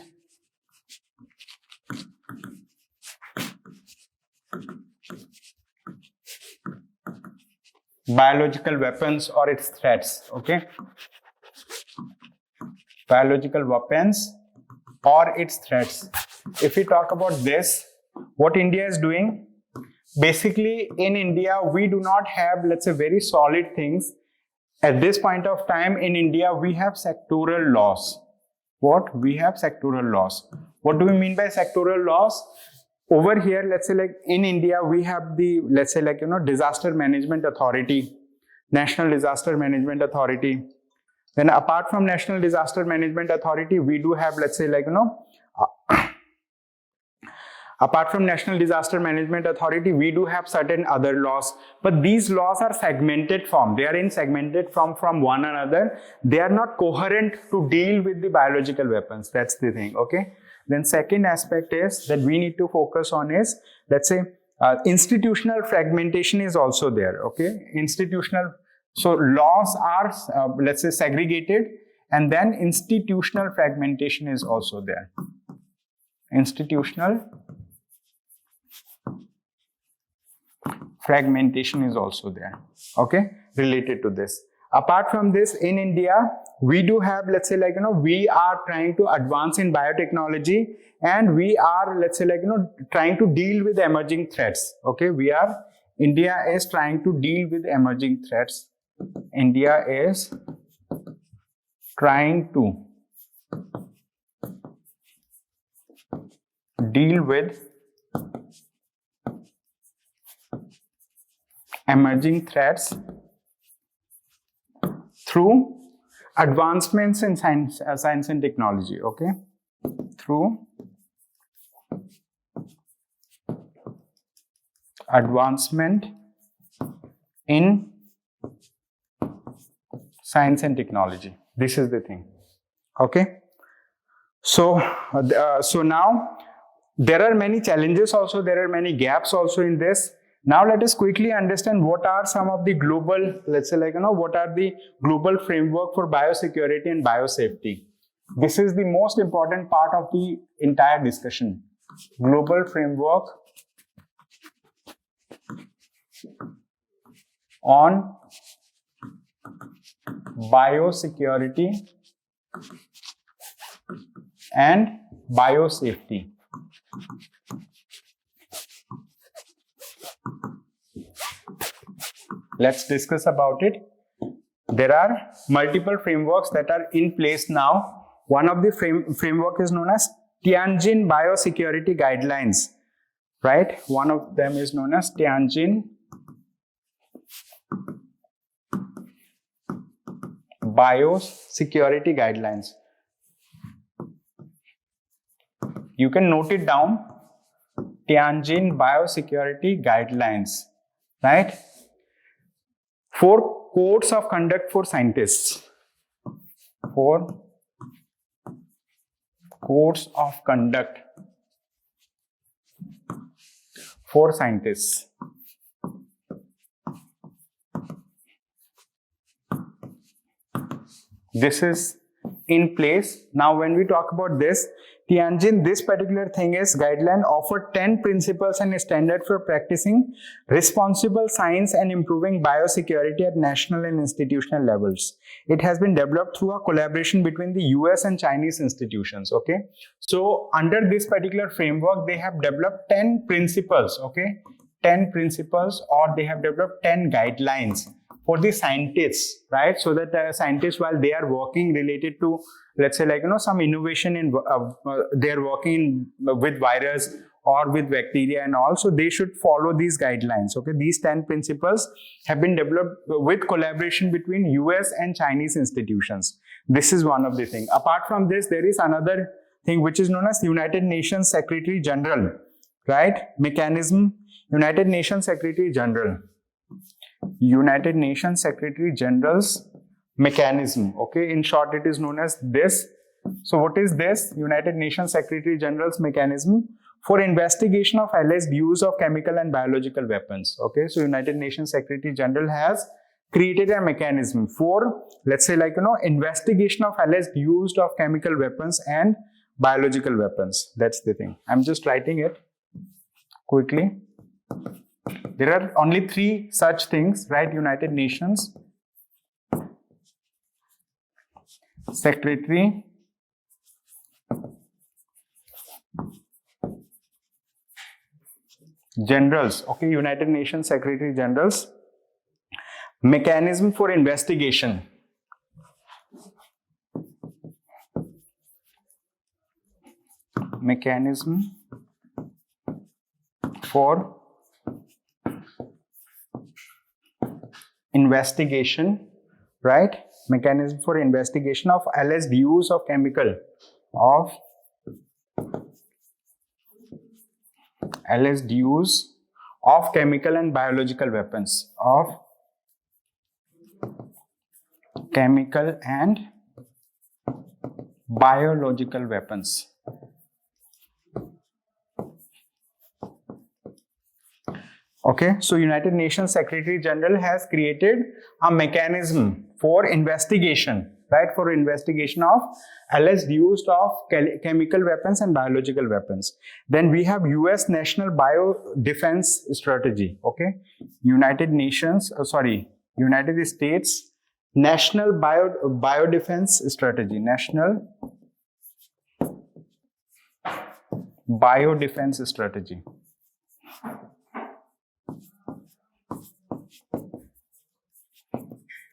biological weapons or its threats. Okay, biological weapons or its threats. If we talk about this, what India is doing, basically in India we do not have, let's say, very solid things. At this point of time in India we have sectoral laws. What? We have sectoral laws. What do we mean by sectoral laws? Over here, let's say, like in India, we have the, let's say, like, Disaster Management Authority, National Disaster Management Authority. Then apart from National Disaster Management Authority, we do have, let's say, like, apart from National Disaster Management Authority, we do have certain other laws, but these laws are segmented form. They are in segmented form from one another. They are not coherent to deal with the biological weapons. That's the thing. Okay. Then second aspect is that we need to focus on is, let's say, institutional fragmentation is also there. Okay, institutional. So laws are, let's say, segregated, and then institutional fragmentation is also there. Institutional fragmentation is also there. Okay, related to this. Apart from this, in India, we do have, let's say, like, we are trying to advance in biotechnology, and we are, let's say, like, trying to deal with emerging threats. Okay, India is trying to deal with emerging threats. India is trying to deal with emerging threats through advancements in science and technology. Okay, through advancement in science and technology. This is the thing. Okay, So now there are many challenges also, there are many gaps also in this. Now let us quickly understand what are some of the global, let's say what are the global framework for biosecurity and biosafety. This is the most important part of the entire discussion. Global framework on biosecurity and biosafety. Let's discuss about it. There are multiple frameworks that are in place now. One of the framework is known as Tianjin Biosecurity Guidelines, right? One of them is known as Tianjin Biosecurity Guidelines. You can note it down. Tianjin Biosecurity Guidelines, right? 4 codes of conduct for scientists. 4 codes of conduct for scientists. This is in place. Now when we talk about this, Tianjin, this particular thing is guideline offer 10 principles and standards for practicing responsible science and improving biosecurity at national and institutional levels. It has been developed through a collaboration between the US and Chinese institutions, okay? So under this particular framework, they have developed 10 principles, okay? 10 principles, or they have developed 10 guidelines for the scientists, right? So that scientists, while they are working related to, let's say some innovation in, they're working with virus or with bacteria and all, so they should follow these guidelines, okay? These 10 principles have been developed with collaboration between US and Chinese institutions. This is one of the things. Apart from this, there is another thing which is known as United Nations Secretary General, right? Mechanism, United Nations Secretary General. United Nations Secretary General's mechanism, okay? In short, it is known as this. So what is this? United Nations Secretary General's mechanism for investigation of alleged use of chemical and biological weapons, okay? So United Nations Secretary General has created a mechanism for, let's say investigation of alleged use of chemical weapons and biological weapons. That's the thing. I'm just writing it quickly. There are only 3 such things, right? United Nations Secretary Generals, okay? United Nations Secretary Generals mechanism for investigation. Mechanism for investigation, right? Mechanism for investigation of alleged use of chemical and biological weapons, Okay, so United Nations Secretary General has created a mechanism for investigation, right? For investigation of alleged use of chemical weapons and biological weapons. Then we have US National Bio-Defense Strategy, okay? United States National Bio-Defense Strategy, National Bio-Defense Strategy.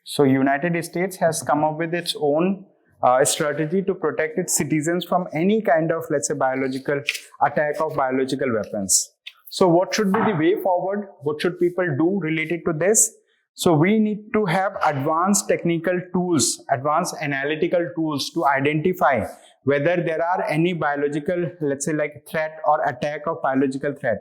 So United States has come up with its own strategy to protect its citizens from any kind of, let's say, biological attack of biological weapons. So what should be the way forward? What should people do related to this? So we need to have advanced technical tools, advanced analytical tools to identify whether there are any biological, let's say threat or attack of biological threat.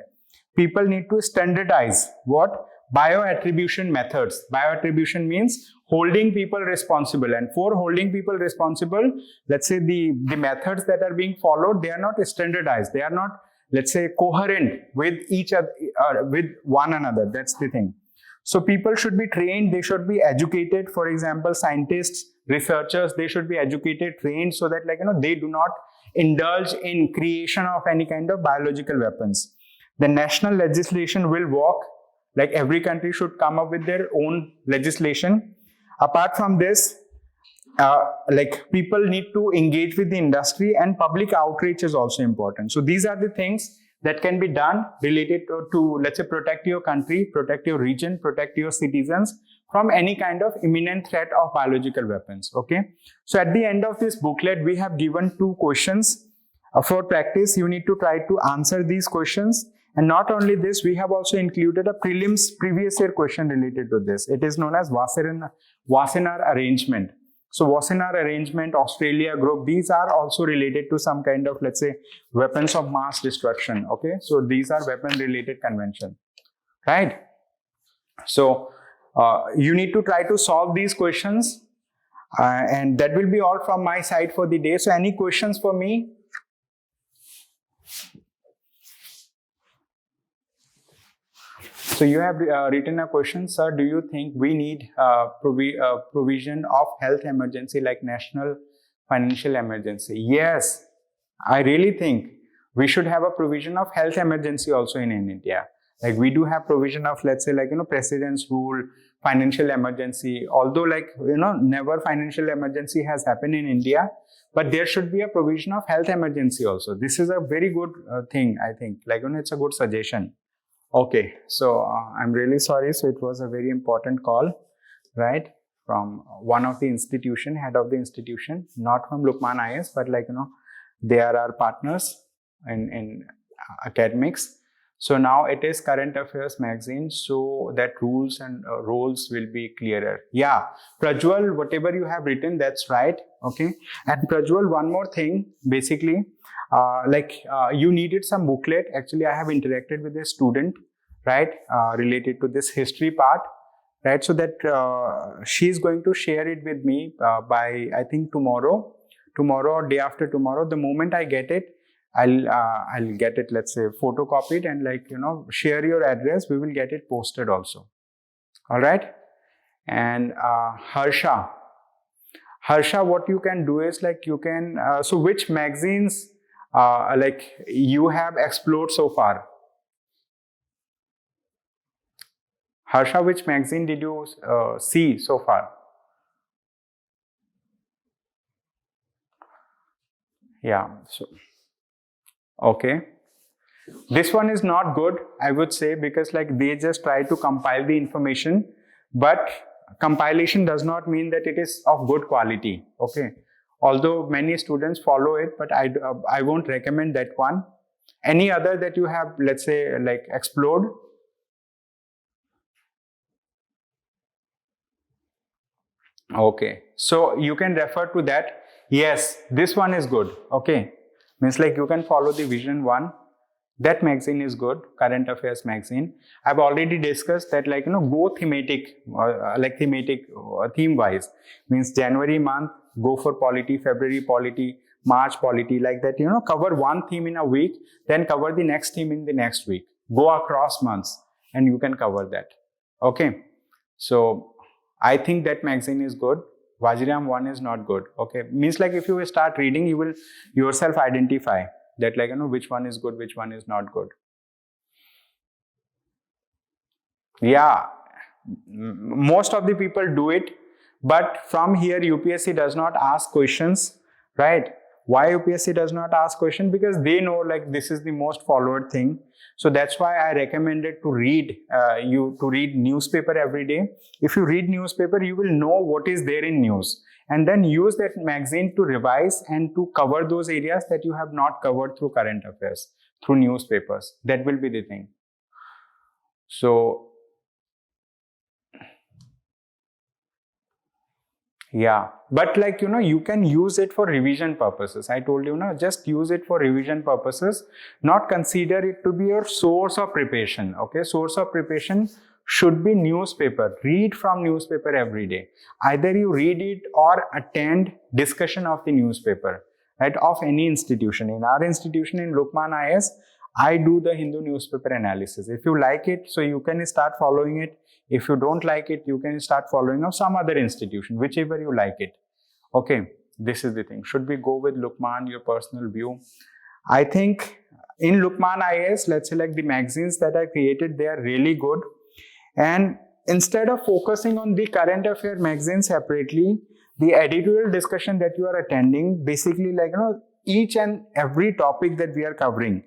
People need to standardize what? Bio-attribution methods. Bio-attribution means holding people responsible, and for holding people responsible, let's say the methods that are being followed, they are not standardized, they are not, let's say, coherent with each other, with one another. That's the thing. So people should be trained, they should be educated. For example, scientists, researchers, they should be educated, trained, so that they do not indulge in creation of any kind of biological weapons. The national legislation will work, like every country should come up with their own legislation. Apart from this, like people need to engage with the industry, and public outreach is also important. So these are the things that can be done related to, let's say, protect your country, protect your region, protect your citizens from any kind of imminent threat of biological weapons. Okay. So at the end of this booklet, we have given 2 questions. For practice, you need to try to answer these questions. And not only this, we have also included a prelims previous year question related to this. It is known as Wassenaar arrangement. So Wassenaar arrangement, Australia group, these are also related to some kind of, let's say, weapons of mass destruction. Okay, so these are weapon related convention, right? So you need to try to solve these questions, and that will be all from my side for the day. So any questions for me? So you have written a question, sir, do you think we need provision of health emergency like national financial emergency? Yes, I really think we should have a provision of health emergency also in India. Like we do have provision of, let's say, like, president's rule, financial emergency, although like, never financial emergency has happened in India, but there should be a provision of health emergency also. This is a very good thing, I think, like, it's a good suggestion. Okay, so I'm really sorry. So it was a very important call, right? From one of the institution, head of the institution, not from lukmaanias, but like, they are our partners in academics. So now it is Current Affairs magazine, so that rules and roles will be clearer. Yeah, Prajwal, whatever you have written, that's right. Okay, and Prajwal, one more thing, basically, you needed some booklet. Actually, I have interacted with a student, right, related to this history part, right? So that she is going to share it with me by, I think, tomorrow or day after tomorrow. The moment I get it, I'll get it, let's say, photocopied, and like, share your address. We will get it posted also. All right. And Harsha, what you can do is like you can, so which magazines like you have explored so far? Harsha, which magazine did you see so far? Yeah. So, okay. This one is not good, I would say, because like they just try to compile the information, but compilation does not mean that it is of good quality. Okay. Although many students follow it, but I won't recommend that one. Any other that you have, let's say, like explored? Okay. So you can refer to that. Yes, this one is good. Okay. Means like you can follow the Vision 1. That magazine is good, Current Affairs magazine. I've already discussed that, like, go thematic, theme wise. Means January month, go for polity, February polity, March polity, like that, cover one theme in a week, then cover the next theme in the next week. Go across months and you can cover that. Okay. So I think that magazine is good. Vajiram 1 is not good. Okay. Means like if you start reading, you will yourself identify that, like, which one is good, which one is not good. Yeah, most of the people do it, but from here UPSC does not ask questions, right? Why UPSC does not ask questions? Because they know like this is the most followed thing. So that's why I recommended to read read newspaper every day. If you read newspaper, you will know what is there in news, and then use that magazine to revise and to cover those areas that you have not covered through current affairs, through newspapers. That will be the thing. So yeah, but like, you can use it for revision purposes. I told you, just use it for revision purposes, not consider it to be your source of preparation. Okay, source of preparation should be newspaper. Read from newspaper every day. Either you read it or attend discussion of the newspaper, right, of any institution. In our institution in Lukmaan IS, I do the Hindu newspaper analysis. If you like it, so you can start following it. If you don't like it, you can start following of some other institution, whichever you like it. Okay, this is the thing. Should we go with Lukmaan, your personal view? I think in Lukmaan IS, let's say like the magazines that I created, they are really good. And instead of focusing on the current affair magazine separately, the editorial discussion that you are attending, basically like, each and every topic that we are covering,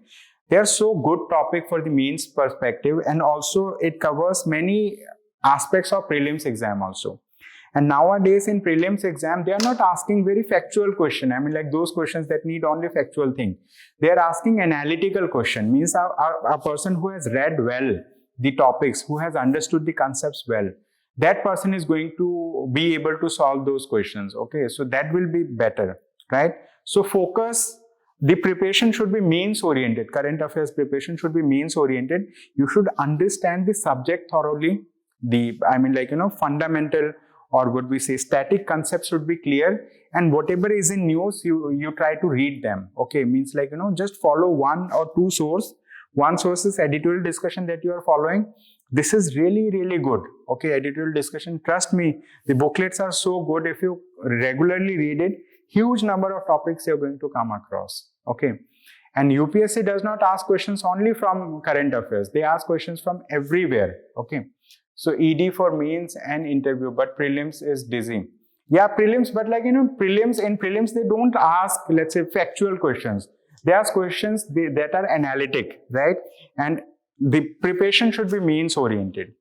they are so good topic for the mains perspective, and also it covers many aspects of prelims exam also. And nowadays in prelims exam, they are not asking very factual question. I mean, like those questions that need only factual thing. They are asking analytical question, means a person who has read well the topics, who has understood the concepts well, that person is going to be able to solve those questions. Okay, so that will be better, right? So focus, the preparation should be means oriented. Current affairs preparation should be means oriented. You should understand the subject thoroughly. Fundamental, or what we say, static concepts should be clear, and whatever is in news, you try to read them. Okay, means like, just follow one or two source. One source is editorial discussion that you are following. This is really, really good. Okay, editorial discussion, trust me, the booklets are so good. If you regularly read it, huge number of topics you're going to come across. Okay, and UPSC does not ask questions only from current affairs. They ask questions from everywhere. Okay, so ED for means and interview, but prelims is dizzy. Yeah, prelims, but like, prelims, they don't ask, let's say, factual questions. They ask questions that are analytic, right? And the preparation should be means oriented.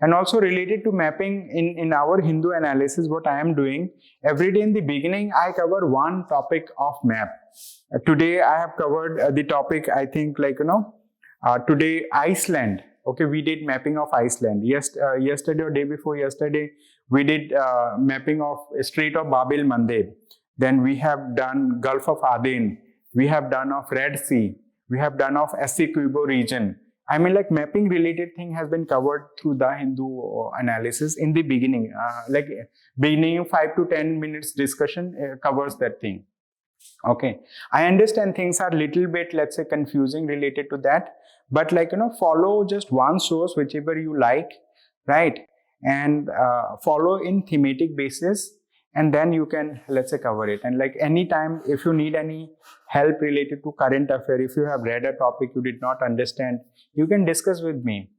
And also related to mapping, in our Hindu analysis, what I am doing, every day in the beginning, I cover one topic of map. Today, I have covered the topic, I think, like, today, Iceland. Okay, we did mapping of Iceland. Yesterday or day before yesterday, we did mapping of Strait of Bab el Mandeb. Then we have done Gulf of Aden. We have done of Red Sea. We have done of Essequibo region. I mean, like mapping related thing has been covered through the Hindu analysis in the beginning. Beginning 5 to 10 minutes discussion covers that thing. Okay, I understand things are little bit, let's say, confusing related to that, but like, follow just one source, whichever you like, right? And follow in thematic basis, and then you can, let's say, cover it. And like anytime, if you need any help related to current affair, if you have read a topic you did not understand, you can discuss with me.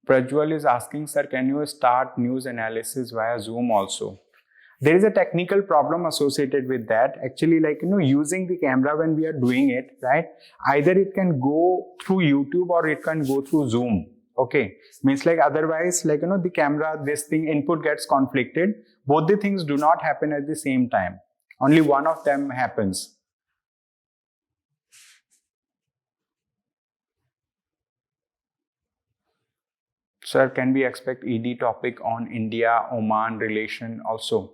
Prajwal is asking, sir, can you start news analysis via Zoom also? There is a technical problem associated with that. Actually, like, using the camera when we are doing it, right? Either it can go through YouTube or it can go through Zoom. Okay, means like otherwise, like, the camera, this thing input gets conflicted. Both the things do not happen at the same time. Only one of them happens. Sir, can we expect ED topic on India-Oman relation also?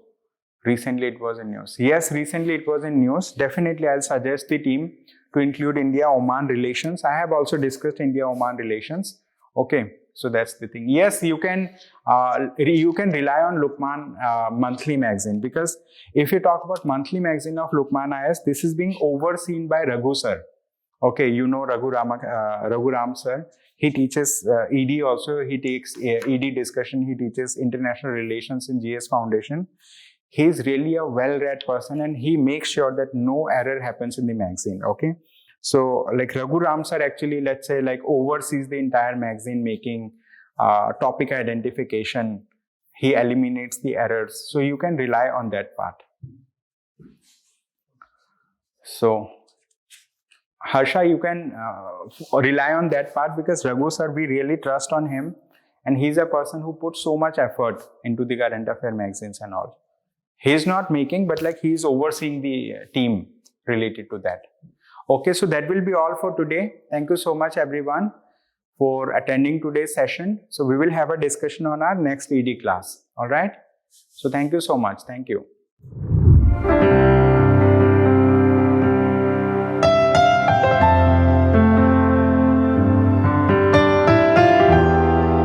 Recently it was in news. Yes, recently it was in news. Definitely I'll suggest the team to include India-Oman relations. I have also discussed India-Oman relations. Okay, so that's the thing. Yes, you can rely on Lukmaan monthly magazine, because if you talk about monthly magazine of Lukmaan IS, this is being overseen by Raghu sir. Okay, Raghu Ram sir. He teaches ED also. He takes ED discussion. He teaches international relations in GS Foundation. He is really a well-read person, and he makes sure that no error happens in the magazine. Okay. So like Raghu Ram sir actually, let's say, like oversees the entire magazine making, topic identification. He eliminates the errors. So you can rely on that part. So Harsha, you can rely on that part, because Raghu sir, we really trust on him, and he's a person who puts so much effort into the current affair magazines and all. He's not making, but like he's overseeing the team related to that. Okay, so that will be all for today. Thank you so much everyone for attending today's session. So we will have a discussion on our next ED class. All right. So thank you so much. Thank you.